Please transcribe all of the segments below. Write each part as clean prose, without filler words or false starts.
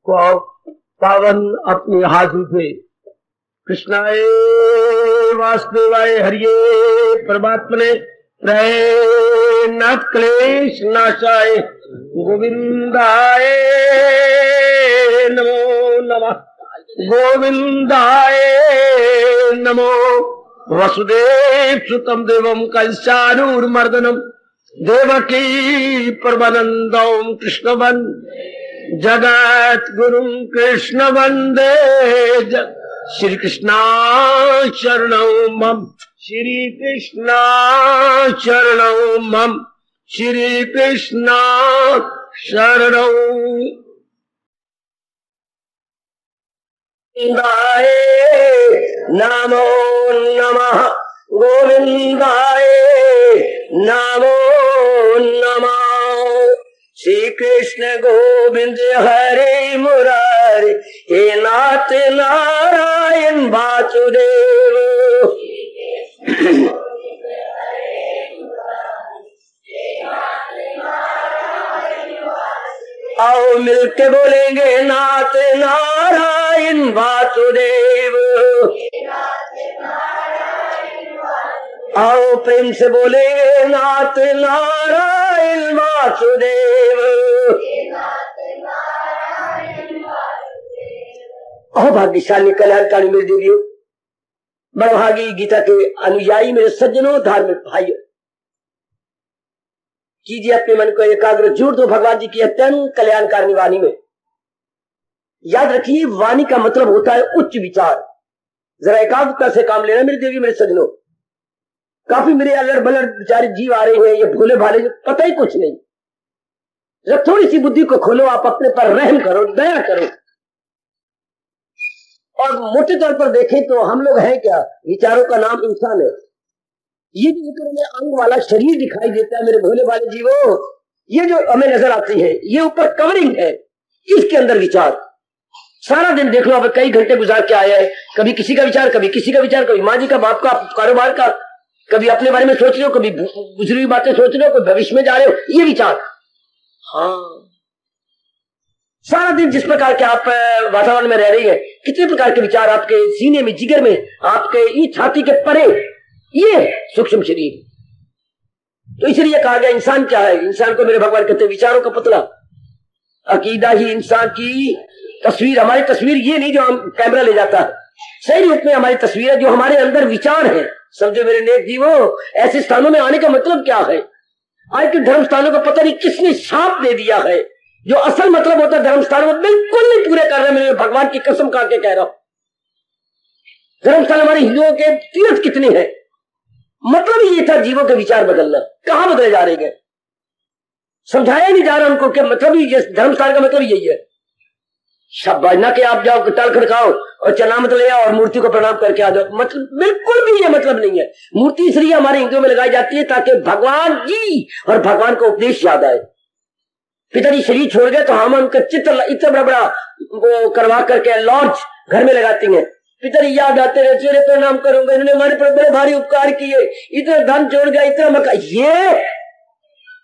को पावन अपनी हाथों से कृष्णाय वासुदेवाय हरिये परमात्मने रहे न क्लेश नाशाय गोविंदाय नमो नमः गोविंदाय नमो वसुदेव सुतम देवम कंसानूरमर्दनम देवकी परमानंदम कृष्ण जगत गुरु कृष्ण वंदे श्री कृष्णा शरणौ मम श्री कृष्णा शरणौ मम श्री कृष्णा शरणौ गोविंदाय नमो नमः गोविंदाय नमो नमः श्री कृष्ण गोविंद हरे मुरारी हे नाथ नारायण वासुदेव आओ मिलके बोलेंगे नाथ नारायण वासुदेव आओ प्रेम से बोलेंगे नाथ नारायण वासुदेव अहो भाग्यशाली कल्याणकारी मेरे देवियों बड़भागी गीता के अनुयायी मेरे सज्जनों धार्मिक भाइयों कीजिए अपने मन को एकाग्र जोड़ दो भगवान जी की अत्यंत कल्याणकारिणी वाणी में। याद रखिए वाणी का मतलब होता है उच्च विचार। जरा एकाग्रता से काम लेना मेरी देवी मेरे सज्जनों। काफी मेरे अलड़ बलड़ बेचारे जीव आ रहे हैं, ये भोले भाले पता ही कुछ नहीं। जब थोड़ी सी बुद्धि को खोलो, आप अपने पर रहम करो, दया करो। और मोटे तौर पर देखें तो हम लोग हैं क्या, विचारों का नाम इंसान है। ये जो ऊपर में अंग वाला शरीर दिखाई देता है मेरे भोले भाले जीवो, ये जो हमें नजर आती है ये ऊपर कवरिंग है, इसके अंदर विचार। सारा दिन देख लो, अब कई घंटे गुजार के आया है, कभी किसी का विचार, कभी किसी का विचार, कभी माँ जी का, बाप का, कारोबार का, कभी अपने बारे में सोच रहे हो, कभी गुजरी हुई बातें सोच रहे हो, कोई भविष्य में जा रहे हो, ये विचार। हाँ, सारा दिन जिस प्रकार के आप वातावरण में रह रही है, कितने प्रकार के विचार आपके सीने में, जिगर में, आपके ये छाती के परे, ये सूक्ष्म शरीर। तो इसलिए कहा गया इंसान क्या है, इंसान को मेरे भगवान कहते हैं विचारों का पुतला। अकीदा ही इंसान की तस्वीर। हमारी तस्वीर ये नहीं जो हम कैमरा ले जाता है, सही रूप में हमारी तस्वीर है जो हमारे अंदर विचार है। समझो मेरे नेक जीवो, ऐसे स्थानों में आने का मतलब क्या है। आज के धर्म स्थानों का पता नहीं किसने शाप दे दिया है। जो असल मतलब होता है धर्म स्थानों में बिल्कुल नहीं पूरे कर रहे। मेरे भगवान की कसम खा के कह रहा हूं, धर्म स्थान हमारे हिंदुओं के तीर्थ कितने हैं, मतलब ये था जीवों के विचार बदलना। कहां बदले जा रहे हैं, समझाया नहीं जा रहा उनको कि मतलब ही धर्म स्थान का मतलब यही है। शाबाश, ना कि आप जाओ ताल खड़काओ और चनामत ले आओ और मूर्ति को प्रणाम करके आ जाओ, मतलब बिल्कुल भी ये मतलब नहीं है। मूर्ति इसलिए हमारे हिंदुओं में लगाई जाती है ताकि भगवान जी और भगवान का उपदेश याद आए। पिताजी शरीर छोड़ गए तो हम उनका चित्र इतना बड़ा बड़ा वो करवा करके लॉन्च घर में लगाती हैं। पिताजी याद आते रहे, चेहरे प्रणाम करूंगा, इन्होंने हमारे पर बड़े भारी उपकार किए, इतना धन छोड़ गया, इतना मकान। ये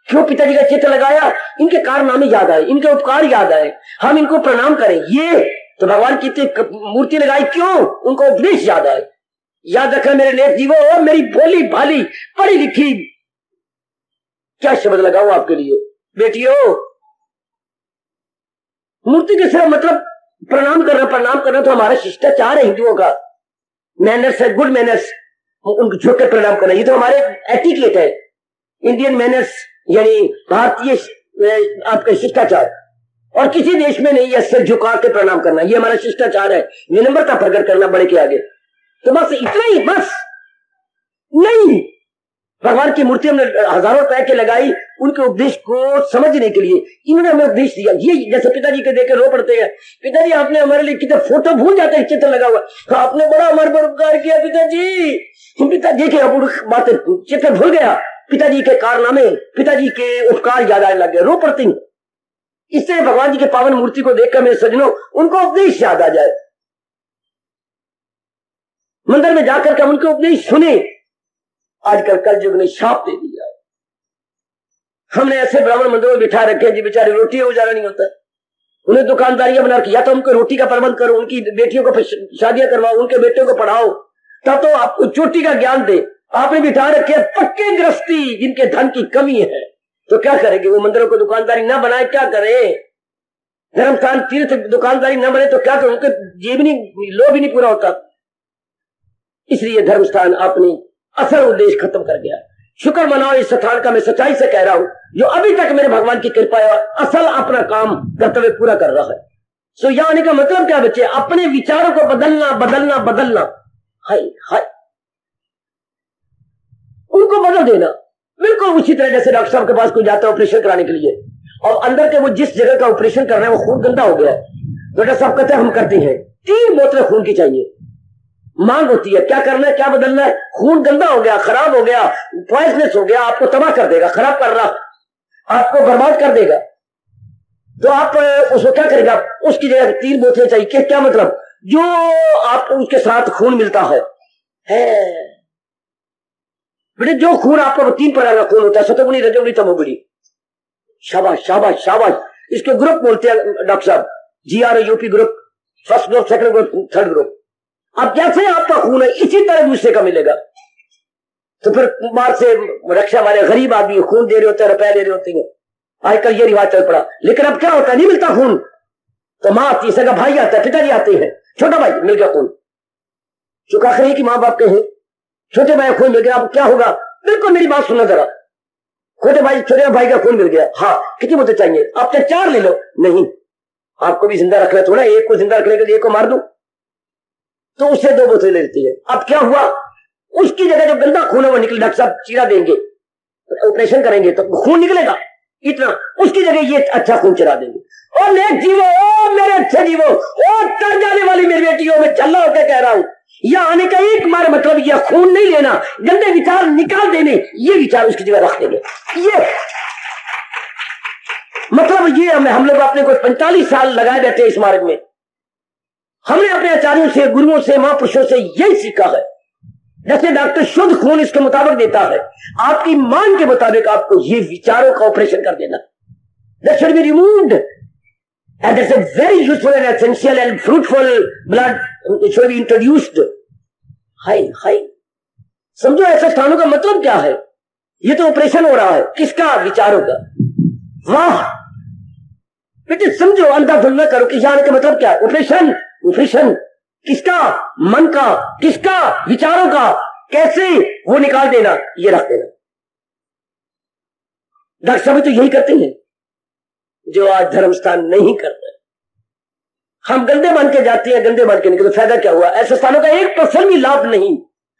क्यों पिताजी का चित्र लगाया, इनके कारनामे याद आए, इनके उपकार याद आए, हम इनको प्रणाम करें। ये तो भगवान की मूर्ति लगाई क्यों, उनको उपदेश याद आए। याद रखना मेरे नेक जीवो, और मेरी भोली भाली पढ़ी लिखी क्या शब्द लगाऊं आपके लिए बेटियों। मूर्ति के सिर्फ मतलब प्रणाम करना तो हमारा शिष्टाचार है हिंदुओं का, मैनर्स है, गुड मैनर्स। उनको झुक कर प्रणाम करना ये तो हमारे एटिकेट है, इंडियन मैनर्स यानी भारतीय आपका शिष्टाचार। और किसी देश में नहीं है सिर झुका के प्रणाम करना, ये हमारा शिष्टाचार है, विनम्रता प्रकट करना बड़े के आगे। तो बस इतना ही, बस नहीं। भगवान की मूर्ति हमने हजारों रुपए के लगाई उनके उपदेश को समझने के लिए, इन्होंने हमें उपदेश दिया। ये जैसे पिताजी के देखे रो पड़ते हैं, पिताजी आपने हमारे लिए कितने फोटो भूल जाते हैं, चित्र लगा हुआ, आपने बड़ा हमारे पर उपकार किया पिताजी। पिताजी के बातें चित्र भूल गया, पिताजी के कारनामे, पिताजी के उपकार याद आने लग गए, रो पड़ती हैं। इससे भगवान जी के पावन मूर्ति को देखकर मेरे सज्जनों उनको उपदेश याद आ जाए। मंदिर में जाकर के उनके उपदेश सुने। आजकल कल युग ने शाप दे दिया, हमने ऐसे ब्राह्मण मंदिरों में बिठा रखे जी, बेचारे रोटी गुजारा नहीं होता, उन्हें दुकानदारियां बना रखी, या तो उनको रोटी का प्रबंध करो, उनकी बेटियों को शादियां करवाओ, उनके बेटियों को पढ़ाओ, तब तो आपको चोटी का ज्ञान दे। आपने बिठा रखे पक्के गृहस्थी जिनके धन की कमी है, तो क्या करेंगे वो? मंदिरों को दुकानदारी ना बनाए क्या करे? धर्म स्थान तीर्थ दुकानदारी न बने तो क्या करें? उनके जीवनी लोभ भी नहीं पूरा होता। इसलिए धर्म स्थान अपनी असल उद्देश्य खत्म कर गया। शुक्र मनाओ इस स्थान का, मैं सच्चाई से कह रहा हूं, जो अभी तक मेरे भगवान की कृपा है, असल अपना काम कर्तव्य पूरा कर रहा है। सो यह आने का मतलब क्या बच्चे? अपने विचारों को बदलना बदलना बदलना, हाय हाय, उनको बदल देना। बिल्कुल उसी तरह जैसे डॉक्टर साहब के पास कोई जाता है ऑपरेशन कराने के लिए, और अंदर के वो जिस जगह का ऑपरेशन कर रहे हैं वो खून गंदा हो गया है, डॉक्टर साहब कहते हैं हम करते हैं 3 बोतलें खून की चाहिए। मांग होती है, क्या करना है, क्या बदलना है? खून गंदा हो गया, खराब हो गया, पॉइजनस हो गया, आपको तबाह कर देगा, खराब कर रहा, आपको बर्बाद कर देगा। तो आप उसको क्या करेगा? उसकी जगह 3 बोतलें चाहिए। क्या मतलब? जो आपको उसके साथ खून मिलता है बेटे, जो खून आपको 3 प्रकार का खून होता है, सतोगुणी रजोगुणी तमोगुणी। शाबाश शाबाश शाबाश। इसके ग्रुप बोलते हैं डॉक्टर साहब, GRUP group, first group, second group, third group. अब जैसे आपका खून है इसी तरह दूसरे का मिलेगा। तो फिर बाहर से रक्षा वाले गरीब आदमी खून दे रहे होते हैं, रुपए दे रहे होते हैं, आजकल ये रिवाज चल पड़ा। लेकिन अब क्या होता है, नहीं मिलता खून, तो माँ आती है, सगा भाई आता है, पिताजी आते हैं, छोटा भाई मिल गया खून, चुका खरी की माँ बाप के हैं, छोटे भाई खून मिल गया। अब क्या होगा? बिल्कुल मेरी बात सुनना जरा, छोटे भाई का खून मिल गया, हाँ कितनी बोतल चाहिए? आप 4 ले लो। नहीं, आपको भी जिंदा रखना थोड़ा, एक को जिंदा रखने के लिए एक को मार दो, तो उससे 2 बोतल लेती है। अब क्या हुआ? उसकी जगह जो गंदा खून है वो निकल, डॉक्टर साहब चीरा देंगे, ऑपरेशन करेंगे तो खून निकलेगा इतना, उसकी जगह ये अच्छा खून चला देंगे। और नेक जीवो, ओ मेरे अच्छे जीवो, ओ तर जाने वाली मेरी बेटियों में झल्ला होकर कह रहा हूं, यह आने का एक मार मतलब यह खून नहीं लेना, गंदे विचार निकाल देने, ये विचार उसकी जगह रख देंगे। ये मतलब ये हम लोग अपने को 45 साल लगाए बैठे इस मार्ग में। हमने अपने आचार्यों से, गुरुओं से, महापुरुषों से यही सीखा है। जैसे डॉक्टर शुद्ध खून इसके मुताबिक देता है, आपकी मान के मुताबिक आपको ये विचारों का ऑपरेशन कर देना, that should be removed, and that's a very useful and essential and fruitful blood should be introduced. हाय समझो ऐसे स्थानों का मतलब क्या है? ये तो ऑपरेशन हो रहा है, किसका? विचारों का। वाह बेटे समझो, अंधाधुंध न करो कि जाने का मतलब क्या? ऑपरेशन किसका? मन का, किसका? विचारों का। कैसे? वो निकाल देना, ये रख देना। डॉक्टर साहब तो यही करते हैं जो आज धर्म स्थान नहीं कर रहे। हम गंदे मान के जाते हैं, गंदे मान के निकले, फायदा क्या हुआ? ऐसे स्थानों का 1% भी लाभ नहीं।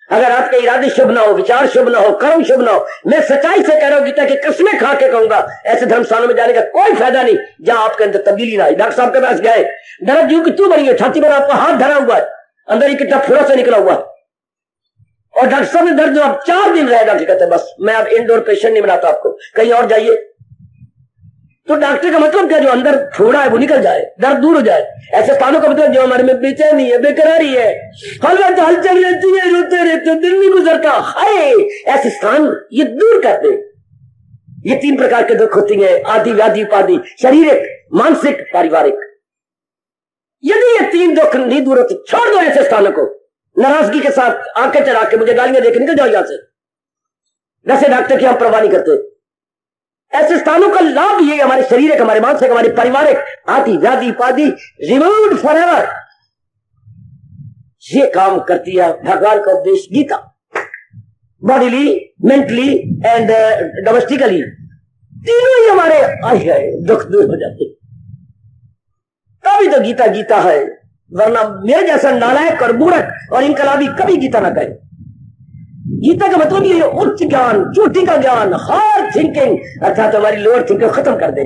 अगर आपके इरादे शुभ ना हो, विचार शुभ ना हो, कर्म शुभ ना हो, मैं सच्चाई से कह रहा हूं, गीता की कसमें खा के कहूंगा, ऐसे धर्म स्थानों में जाने का कोई फायदा नहीं जहां आपके अंदर तब्दीली ना आई। डॉक्टर साहब के पास गए, दर्द जीव की क्यों बनी है? छाती पर आपका हाथ धरा हुआ है, अंदर ही कितना फूला से निकला हुआ है, और डॉक्टर साहब ने दर्द जो आप 4 दिन रहेगा, कहते हैं बस मैं अब इंडोर पेशेंट नहीं बनाता आपको, कहीं और जाइए। तो डॉक्टर का मतलब क्या? जो अंदर फोड़ा है वो निकल जाए, दर्द दूर हो जाए। ऐसे स्थानों का मतलब जो हमारे में बेचैनी है, बेकरारी है, हलवा हलचल रहती है, रोते रहते, दिन नहीं गुजरता, हाय, ऐसे स्थान ये दूर कर दे। ये 3 प्रकार के दुख होती है, आदि व्याधि उपाधि, शारीरिक, मानसिक, पारिवारिक। यदि ये 3 दुख नहीं दूर होते, छोड़ दो ऐसे स्थानों को, नाराजगी के साथ आंखें चढ़ा के मुझे गालियां देकर निकल जाओ यहां से। वैसे डॉक्टर की हम परवाह नहीं करते। ऐसे स्थानों का लाभ ये हमारे शरीर, हमारे मानसिक, हमारे पारिवारिक, आदि व्याधि उपाधि रिमूव्ड फॉरएवर, ये काम करती है भगवान का उपदेश Gita. Bodily, mentally and domestically, तीनों ही हमारे दुख दूर हो जाते। तभी तो गीता गीता है, वरना मेरे जैसा नालायक और मूर्ख और इनकलाबी कभी गीता ना कहे। गीता का मतलब ये उच्च ज्ञान, चोटी का ज्ञान, हार्ड थिंकिंग, अर्थात हमारी लोअर थिंकिंग खत्म कर दे।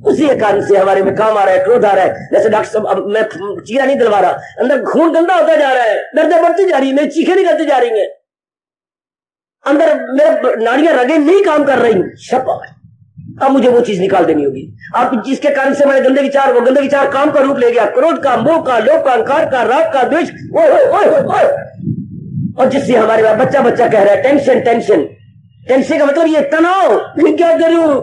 उसी कारण से हमारे में काम आ रहा है, क्रोध आ रहा है। जैसे डॉक्टर साहब, अब मैं चीरा नहीं दिलवा रहा, अंदर खून गंदा होता जा रहा है, दर्द बढ़ती जा रही है, मेरी चीखें निकलती जा रही है, अंदर मेरे नाड़ियां रगें नहीं काम कर रही। शाबाश, अब मुझे वो चीज निकाल देनी होगी। आप जिसके कारण से मेरे गंदे विचार, वो गंदे विचार काम का रूप ले गया, क्रोध का, मोह का, लोभ का, अहंकार का, राग का, द्वेष, और जिससे हमारे बच्चा कह रहा है टेंशन टेंशन। टेंशन का मतलब ये तनाव, मैं क्या करूं,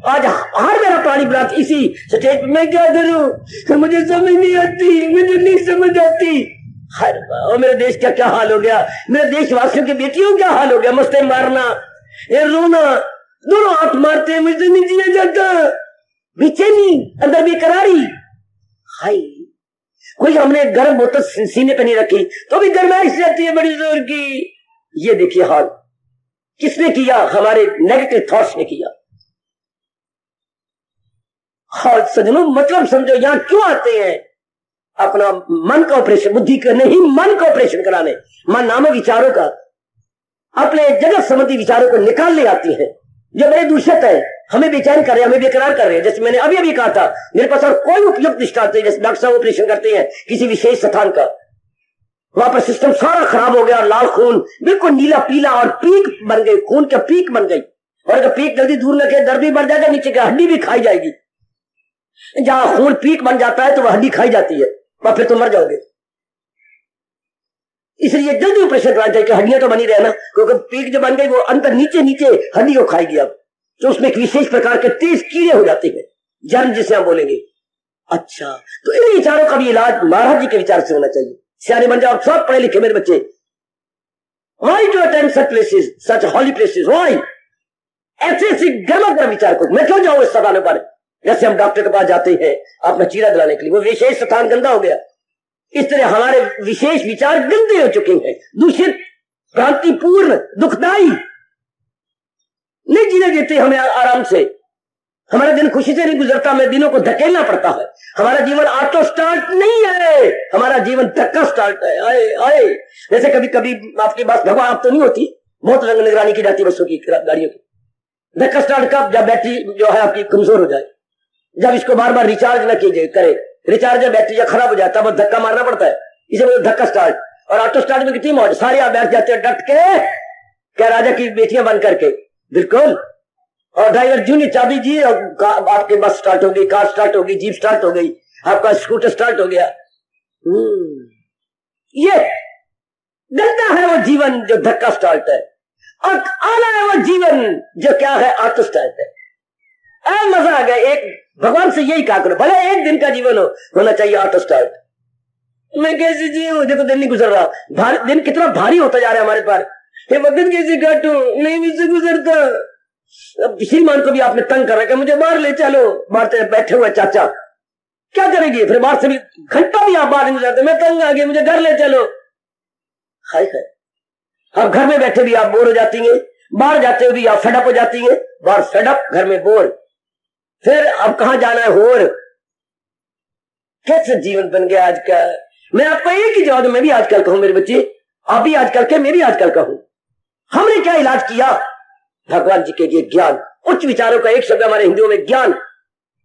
आज हर मेरा प्राणी प्राप्त इसी स्टेज पे, मैं क्या करूं, मुझे समझ नहीं आती, मुझे नहीं समझ आती। हर और मेरे देश का क्या हाल हो गया, मेरे देशवासियों की बेटियों क्या हाल हो गया, मस्ते मारना, ये रोना, दोनों हाथ मारते, मुझे नहीं जिया जाता, बेचैनी, अंदर बेकरारी। हाय, कोई हमने गर्म बोतल सीने पे नहीं रखी तो भी गर्माइश रहती है बड़ी जोर की। ये देखिए हाल किसने किया, हमारे नेगेटिव थॉट्स ने किया। हाल सजनों मतलब समझो, यहां क्यों आते हैं, अपना मन का ऑपरेशन, बुद्धि का नहीं, मन का ऑपरेशन कराने, मन नाम विचारों का, अपने जगत संबंधी विचारों को निकालने आती है जो बड़े दूषित है, हमें बेचैन कर रहे हैं, हमें बेकरार कर रहे हैं। जैसे मैंने अभी अभी कहा था, मेरे पास और कोई उपयुक्त दृष्टांत नहीं, जैसे डॉक्टर साहब ऑपरेशन करते हैं किसी विशेष स्थान का, वहां पर सिस्टम सारा खराब हो गया, लाल खून बिल्कुल नीला पीला और पीक बन गई, खून का पीक बन गई, और अगर पीक जल्दी दूर रखे दर्द भी बढ़ जाएगा, नीचे की हड्डी भी खाई जाएगी। जहां खून पीक बन जाता है तो वह हड्डी खाई जाती है और फिर तो मर जाओगे। इसलिए जल्दी ऑपरेशन कराना चाहिए कि हड्डियां तो बनी रहे ना, क्योंकि पीक जो बन गई वो अंदर नीचे नीचे हड्डी को खाएगी। अब तो उसमें एक विशेष प्रकार के तेज कीड़े हो जाते हैं, जर्म जिसे हम बोलेंगे। अच्छा, तो इन विचारों का भी इलाज महाराज जी के विचार से होना चाहिए। सियाने बन जाओ, सब पढ़े लिखे मेरे बच्चे। Why to attend such places, such holy places? Why? ऐसे गर्मा विचार को मैं क्यों जाऊं इस स्थानों पर। जैसे हम डॉक्टर के पास जाते हैं अपना चीरा दिलाने के लिए, वो विशेष स्थान गंदा हो गया, इस तरह हमारे विशेष विचार गंदे हो चुके हैं, दूषित, भ्रांतिपूर्ण, दुखदाई, नहीं जीने देते हमें आराम से। हमारा दिन खुशी से नहीं गुजरता, हमें दिनों को धकेलना पड़ता है। हमारा जीवन ऑटो स्टार्ट नहीं है, हमारा जीवन धक्का स्टार्ट है। आए आए, जैसे कभी कभी आपकी बस भगवान आप तो नहीं होती, बहुत रंग निगरानी की जाती है बसों की, गाड़ियों की। धक्का स्टार्ट कब, जब बैटरी जो है आपकी कमजोर हो जाए, जब इसको बार बार रिचार्ज न कीजिए करे, रिचार्ज जब बैटरी जब खराब हो जाता है, धक्का मारना पड़ता है, इसे बोलते धक्का स्टार्ट। और ऑटो स्टार्ट में कितनी मौज, सारे आप बैठ जाते हैं डट के, क्या राजा की बेटियां बन करके, बिल्कुल। और ड्राइवर जी ने चाबी दी और आपकी बस स्टार्ट हो गई, कार स्टार्ट हो गई, जीप स्टार्ट हो गई, आपका स्कूटर स्टार्ट हो गया। ये गंदा है वो जीवन जो धक्का स्टार्ट है, और आला है वो जीवन जो क्या है, ऑटो स्टार्ट है। मजा आ गया। एक भगवान से यही कहा करो, भले एक दिन का जीवन होना चाहिए ऑटो स्टार्ट। मैं कैसे जीऊं, देखो दिन नहीं गुजर रहा, दिन कितना भारी होता जा रहा है हमारे पास, ये वक्त कैसे काटू, नहीं मुझसे गुजरता। अब श्रीमान को भी आपने तंग कर रखा, मुझे बाहर ले चलो, बाहर बैठे हुए चाचा क्या करेंगे, फिर बाहर से भी घंटा भी आप बाहर नहीं जाते, मैं तंग आ गया, मुझे घर ले चलो। हाय हाय, अब घर में बैठे भी आप बोर हो जाती हैं, बाहर जाते हुए भी आप फेडअप हो जाती हैं, बाहर फेडअप, घर में बोर, फिर अब कहां जाना है होर। कैसे जीवन बन गया आज का। मैं आपको एक ही जवाब दूं, मैं भी आजकल कहूं मेरे बच्चे, आप भी आजकल के, मैं भी आजकल कहूं, हमने क्या इलाज किया, भगवान जी के लिए ज्ञान, उच्च विचारों का एक शब्द हमारे हिंदुओं में ज्ञान,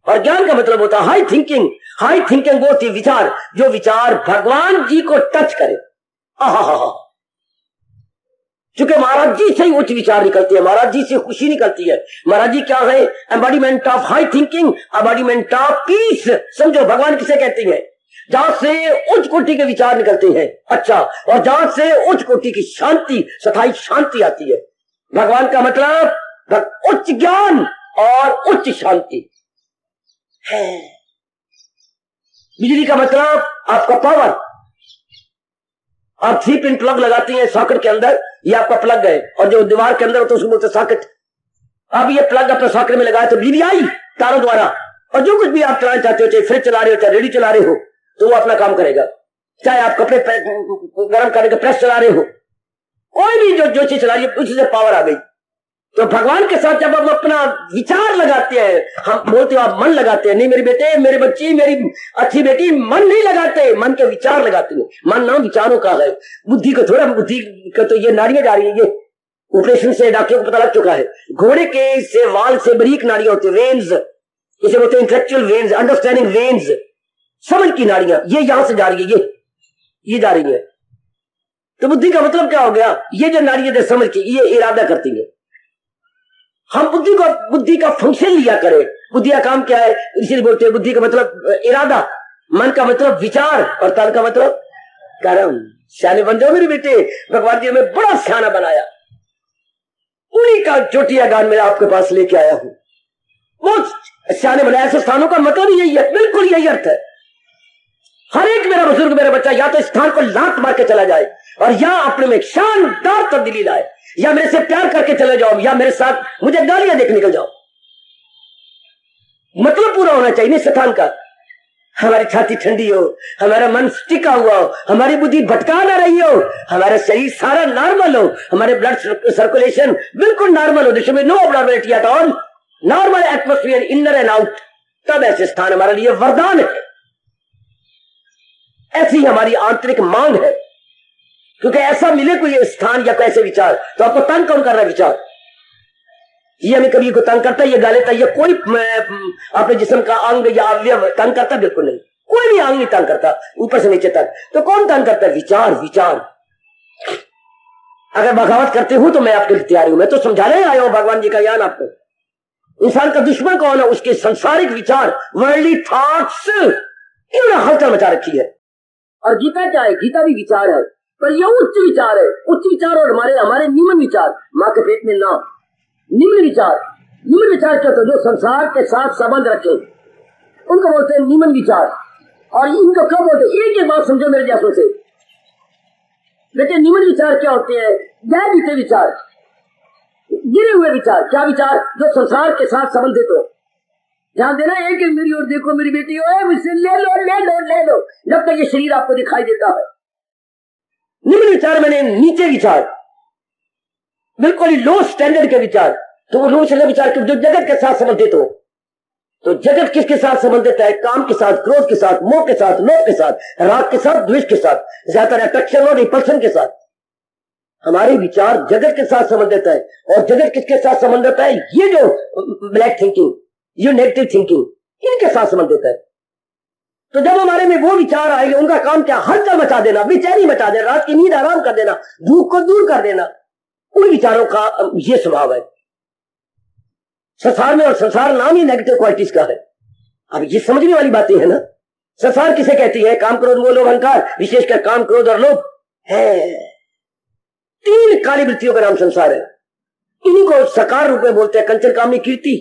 और ज्ञान का मतलब होता है हाई थिंकिंग। हाई थिंकिंग वो थी विचार, जो विचार भगवान जी को टच करे। क्योंकि महाराज जी से ही उच्च विचार निकलते हैं, महाराज जी से खुशी निकलती है। महाराज जी क्या है, embodiment of high thinking, embodiment of peace. समझो भगवान किसे कहते हैं, जहां से उच्च कोटि के विचार निकलते हैं। अच्छा, और जहां से उच्च कोटि की शांति, स्थायी शांति आती है। भगवान का मतलब उच्च ज्ञान और उच्च शांति है। बिजली का मतलब आपका पावर। आप 3 पिन प्लग लगाती हैं सॉकेट के अंदर, ये आपका प्लग है, और जो दीवार के अंदर होता है उसको बोलते सॉकेट। अब ये प्लग अपने सॉकेट में लगाया तो बिजली आई तारों द्वारा, और जो कुछ भी आप चलाना चाहते हो, चाहे फ्रिज चला रहे हो, चाहे रेडियो चला रहे हो, तो वो अपना काम करेगा। चाहे आप कपड़े गर्म करने का प्रेस चला रहे हो, कोई भी जो चीज चला रही है उसी से पावर आ गई। तो भगवान के साथ जब हम अपना विचार लगाते हैं, हम बोलते हो आप मन लगाते हैं, नहीं मेरे बेटे, मेरे बच्ची, मेरी अच्छी बेटी, मन नहीं लगाते, मन के विचार लगाते हैं। मन नाम विचारों का है, बुद्धि को थोड़ा, बुद्धि को तो ये नाड़ियां जा रही है, ये ऑपरेशन से डॉक्टरों को पता लग चुका है, घोड़े के से वाल से बारीक नाड़ियां होती है, वेन्स, इसे बोलते हैं इंटेलेक्चुअल वेन्स, अंडरस्टैंडिंग वेन्स, समझ की नाड़ियां, ये यहां से जा रही है, ये जा रही है। तो बुद्धि का मतलब क्या हो गया, ये जो नाड़ियां थे समझ की, ये इरादा करती है। हम बुद्धि का फंक्शन लिया करें। बुद्धि का काम क्या है, इसलिए बोलते हैं बुद्धि का मतलब इरादा, मन का मतलब विचार, और तन का मतलब कर्म। सियाने बन जाओ मेरे बेटे, भगवान जी हमें बड़ा सियाना बनाया। उन्हीं का चोटिया गान में आपके पास लेके आया हूं। बहुत सियाने बनाया। ऐसे स्थानों का मतलब यही है, बिल्कुल यही अर्थ है। हर एक मेरा बुजुर्ग, मेरा बच्चा या तो स्थान को लात मार के चला जाए और या अपने में शानदार तब्दीली लाए, या मेरे से प्यार करके चले जाओ या मेरे साथ मुझे गालियां देकर निकल जाओ। मतलब पूरा होना चाहिए इस स्थान का। हमारी छाती ठंडी हो, हमारा मन टिका हुआ हो, हमारी बुद्धि भटका ना रही हो, हमारा शरीर सारा नॉर्मल हो, हमारे ब्लड सर्कुलेशन बिल्कुल नॉर्मल हो, देश में no abnormality at all, normal atmosphere inner and out, तब ऐसे स्थान हमारे लिए वरदान है। ऐसी हमारी आंतरिक मांग है, क्योंकि ऐसा मिले कोई स्थान या कोई ऐसे विचार तो आपको तंग कौन कर रहा है? विचार ये हमें कभी को तंग करता है, ये गालेता है, ये कोई अपने जिस्म का अंग या अवयव तंग करता? बिल्कुल नहीं, कोई भी अंग नहीं तंग करता ऊपर से नीचे तक। तो कौन तंग करता है? विचार। विचार अगर बगावत करते हूं तो मैं आपके लिए तैयार हूं, मैं तो समझाने आया हूं भगवान जी का ज्ञान आपको। इंसान का दुश्मन कौन है? उसके संसारिक विचार, वर्ल्डली थॉट्स, इन्होंने हलचल मचा रखी है। और गीता क्या है? गीता भी विचार है, पर यह उच्च विचार है। उच्च विचार और हमारे निम्न विचार, मां के पेट में ना निम्न विचार। निम्न विचार क्या? तो जो संसार के साथ संबंध रखे उनको बोलते हैं निम्न विचार। और इनको क्यों बोलते हैं? एक बात समझो मेरे जैसों से, लेकिन निम्न विचार क्या होते हैं? गैर बीते विचार, गिरे हुए विचार। क्या विचार? जो संसार के साथ संबंधित हो। ध्यान देना, एक मेरी और देखो मेरी बेटी हो, मुझसे ले लो ले लो ले लो, जब तक ये शरीर आपको दिखाई देता है। निम्न विचार मैंने नीचे विचार, बिल्कुल ही लो स्टैंडर्ड के विचार। तो वो लो स्टैंडर्ड विचार जो जगत के साथ संबंधित हो। तो जगत किसके साथ संबंधित है? काम के साथ, क्रोध के साथ, मोह के साथ, लोभ के साथ, राग के साथ, द्वेष के साथ, ज्यादातर अट्रैक्शन और रिपल्शन के साथ। हमारे विचार जगत के साथ संबंधित है। और जगत किसके साथ संबंधित है? ये जो ब्लैक थिंकिंग, ये नेगेटिव थिंकिंग, इनके साथ संबंधित है। तो जब हमारे में वो विचार आएंगे, उनका काम क्या? हलचल मचा देना, बेचैनी मचा देना, रात की नींद आराम कर देना, भूख को दूर कर देना। उन विचारों का ये स्वभाव है संसार में। और संसार नाम ही नेगेटिव क्वालिटीज का है। अब ये समझने वाली बातें है ना। संसार किसे कहती है? काम, क्रोध, मोह, लोभ, अहंकार, विशेषकर काम, क्रोध और लोभ है। तीन काली वृत्तियों का नाम संसार है। इन्हीं को सकार रूप में बोलते हैं कंचन, कामनी, कीर्ति।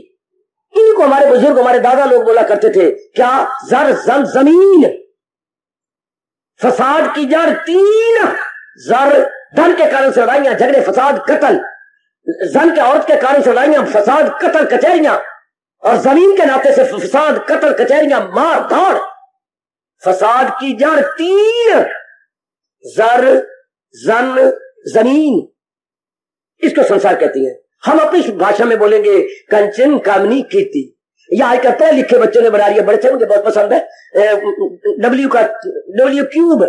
इन्हीं को हमारे बुजुर्ग, हमारे दादा लोग बोला करते थे। क्या? जर, जल, जमीन। फसाद की जड़ तीन। जर, धन के कारण से लड़ाइयां झगड़े, फसाद, कत्ल। जन के औरत के कारण से लड़ाइयां, फसाद, कत्ल, कचहरियां। और जमीन के नाते से फसाद, कत्ल, कचहरियां, मार धाड़। फसाद की जड़ तीन। जर, जन, जमीन, इसको संसार कहती है। हम अपनी भाषा में बोलेंगे कंचन, कामनी, कीर्ति। यह आजकल पढ़े लिखे बच्चों ने बना लिया, बड़े से मुझे बहुत पसंद है। डब्ल्यू का डब्ल्यू क्यूब,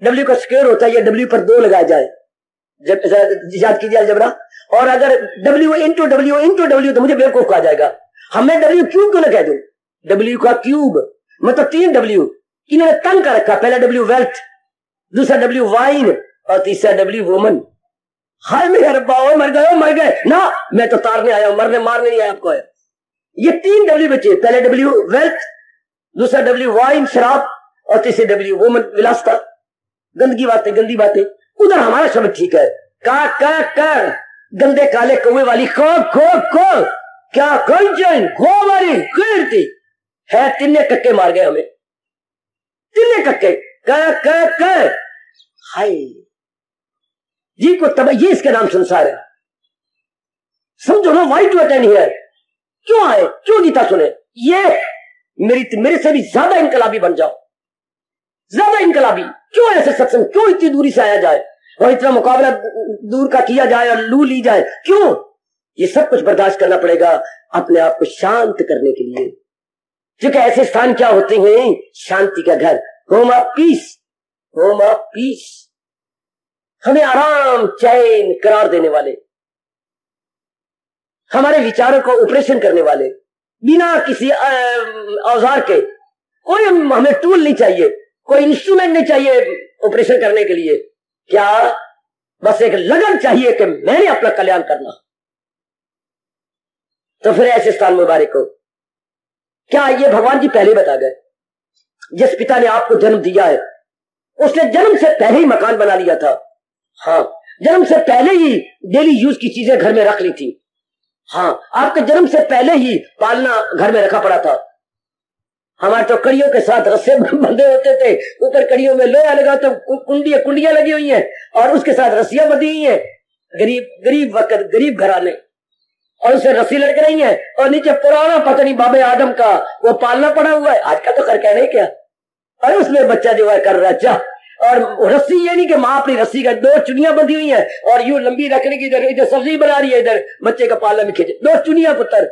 डब्ल्यू का स्क्वायर होता है, ये डब्ल्यू पर 2 लगाया जाए, जब याद कीजिए अलजबरा। और अगर डब्ल्यू इंटू डब्ल्यू तो मुझे बेवकूफ कहा जाएगा। हमें डब्ल्यू क्यूब क्यों ना कह दूं? डब्ल्यू का क्यूब मतलब 3 डब्ल्यू। इन्होंने तंग कर रखा, पहला डब्ल्यू वेल्थ, दूसरा डब्ल्यू वाइन और तीसरा डब्ल्यू वुमन। हाय मेरे रब्बा, मर गए ना, मैं तो तारने आया हूं, मरने मारने नहीं आया आपको। ये 3 डब्ल्यू बचे, पहले डब्ल्यू वेल्थ, दूसरा डब्ल्यू वाइन शराब और तीसरे डब्ल्यू वुमन विलासता, गंदगी बातें, गंदी बातें। उधर हमारा शब्द ठीक है, का गंदे काले कौवे वाली को क्या कंचन गोवारी कीर्ति है। तिन्ने कक्के मार गए हमें, तिन्ने कक्के क हाय जी को तब। ये इसका नाम संसार है। समझो ना, वाई टू अटेंड हियर। क्यों आए, क्यों गीता सुने? ये मेरे से भी ज्यादा इनकलाबी बन जाओ, ज्यादा इनकलाबी। क्यों ऐसे सत्संग, क्यों इतनी दूरी से आया जाए और इतना मुकाबला दूर का किया जाए और लू ली जाए? क्यों? ये सब कुछ बर्दाश्त करना पड़ेगा अपने आप को शांत करने के लिए। क्योंकि ऐसे स्थान क्या होते हैं? शांति का घर, home of peace, home of peace. हमें आराम, चैन, करार देने वाले, हमारे विचारों को ऑपरेशन करने वाले, बिना किसी औजार के। कोई हमें टूल नहीं चाहिए, कोई इंस्ट्रूमेंट नहीं चाहिए ऑपरेशन करने के लिए। क्या? बस एक लगन चाहिए कि मैंने अपना कल्याण करना। तो फिर ऐसे स्थान मुबारक हो। क्या ये भगवान जी पहले बता गए? जिस पिता ने आपको जन्म दिया है उसने जन्म से पहले ही मकान बना लिया था। हाँ, जन्म से पहले ही डेली यूज की चीजें घर में रख ली थी। हाँ, आपके जन्म से पहले ही पालना घर में रखा पड़ा था। हमारे तो कड़ियों के साथ रस्से बंधे होते थे, ऊपर कड़ियों में लोहा लगा, तो कुंडियां लगी हुई हैं और उसके साथ रस्सियां बंधी हुई हैं। गरीब वक्त गरीब घराने, और उससे रस्सी लटक रही है और नीचे पुराना पत्नी बाबे आदम का वो पालना पड़ा हुआ है। आज का तो कर कहने क्या, अरे उसमें बच्चा जो है कर रहा है। और रस्सी ये नहीं कि माँ अपनी रस्सी का 2 चुनियां बंधी हुई है और यूं लंबी रखने की, इधर सब्जी बना रही है, इधर बच्चे का पालना में खींचे 2 चुनियां। पुत्र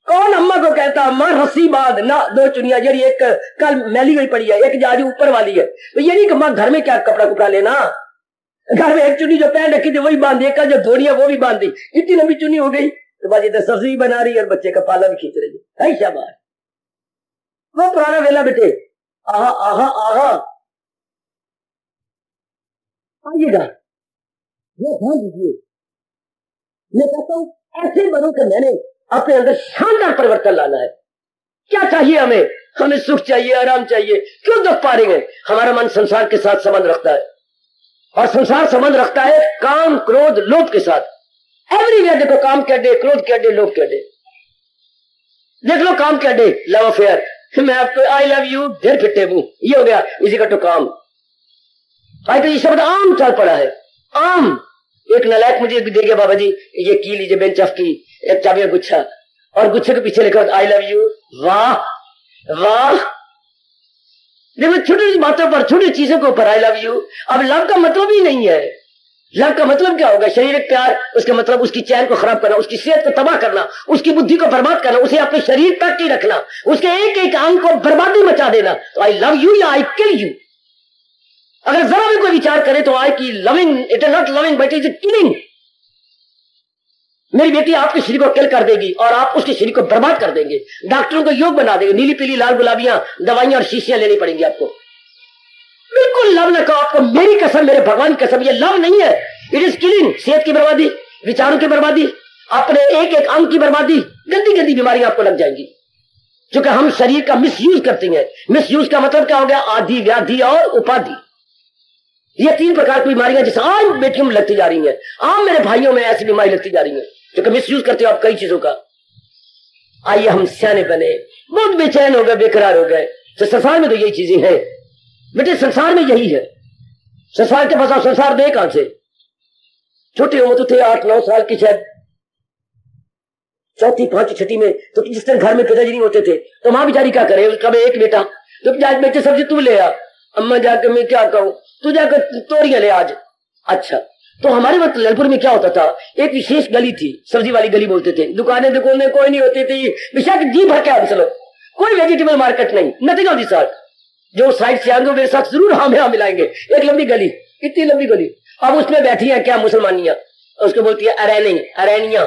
कौन अम्मा को कहता अम्मा रस्सी बांध ना, 2 चुनियां, जड़ी एक कल मैली हुई पड़ी है, एक जाजू ऊपर वाली है। तो ये नहीं कि माँ घर में क्या कपड़ा लेना, घर में एक चुनी जो पहन रखी थी वही बांधी, एक जो धोनी है वो भी बांधी, इतनी लंबी चुनी हो गई। तो बाजी इधर सब्जी बना रही है और बच्चे का पाला भी खींच रही है। शाबाश, वो पुराना वेला बेटे। आहा आहा आहा, आइएगा, ये ध्यान दीजिए। मैं कहता हूं ऐसे बनो कि मैंने अपने अंदर शानदार परिवर्तन लाना है। क्या चाहिए हमें? हमें सुख चाहिए, आराम चाहिए। क्यों दुख पा रहे हैं? हमारा मन संसार के साथ संबंध रखता है और संसार संबंध रखता है काम क्रोध लोभ के साथ। एवरीवेयर देखो काम के अड्डे, क्रोध के अड्डे, लोभ के अड्डे। देख लो काम के अड्डे, लव अफेयर, मैं आपको आई लव यू ढेर फिट्टे मुंह, ये हो गया इसी का तो काम। आज तो ये शब्द आम चल पड़ा है, आम। एक नलायक मुझे दे गया, बाबा जी ये की लीजिए बेंच ऑफ की, एक चाबी का गुच्छा, और गुच्छे के पीछे लिखा आई लव यू। वाह वाह, देखो छोटी सी बातों पर, छोटी चीजों के ऊपर आई लव यू। अब लव का मतलब ही नहीं है। लव का मतलब क्या होगा? शारीरिक प्यार, उसका मतलब उसकी चैन को खराब करना, उसकी सेहत को तबाह करना, उसकी बुद्धि को बर्बाद करना, उसे अपने शरीर तक ही रखना, उसके एक एक अंग को बर्बादी मचा देना। तो आई लव यू या आई किल यू। अगर जरा भी कोई विचार करे तो आई की loving, it is not loving but it is killing. मेरी बेटी आपके शरीर को किल कर देगी और आप उसके शरीर को बर्बाद कर देंगे। डॉक्टरों को योग बना देंगे, नीली पीली लाल गुलाबियां दवाइयां और शीशियां लेनी पड़ेंगी आपको। बिल्कुल लव न कहो आपको, मेरी कसम, मेरे भगवान की कसम, ये लव नहीं है, इट इज किलिंग। सेहत की बर्बादी, विचारों की बर्बादी, अपने एक एक अंग की बर्बादी, गंदी गंदी बीमारियां आपको लग जाएंगी, क्योंकि हम शरीर का मिसयूज करते हैं। मिसयूज का मतलब क्या हो गया? आदि, व्याधि और उपाधि। ये 3 प्रकार की बीमारियां जिसे आम बेटियों में लगती जा रही हैं, आम मेरे भाइयों में ऐसी बीमारी लगती जा रही है, क्योंकि मिसयूज करते हो आप कई चीजों का। आइए हम सियाने बने, बहुत बेचैन हो गए, बेकरार हो गए। तो संसार में तो यही चीजें हैं बेटे, संसार में यही है। संसार के पास संसार दे कहां से? छोटे उम्र तो थे 8-9 साल की, शायद 4th 5th 6th में, तो जिस तरह घर में पिताजी नहीं होते थे तो मां बेचारी क्या करे, उसका एक बेटा, तो आज बेटे सब्जी तू ले आ, अम्मा जाकर मैं क्या कहूं, तू जाकर तोड़ियां ले आज। अच्छा, तो हमारे वक्त ललपुर में क्या होता था, एक विशेष गली थी, सब्जी वाली गली बोलते थे, दुकानें कोई नहीं होती थी, बेशक जी भर के हम चलो, कोई वेजिटेबल मार्केट नहीं, नथिंग ऑफ द सॉर्ट। जो साइड से आएंगे मेरे साथ जरूर हाँ मिलाएंगे। एक लंबी गली, इतनी लंबी गली, अब उसमें बैठी है क्या मुसलमानियां, उसको बोलती है अरैनियां,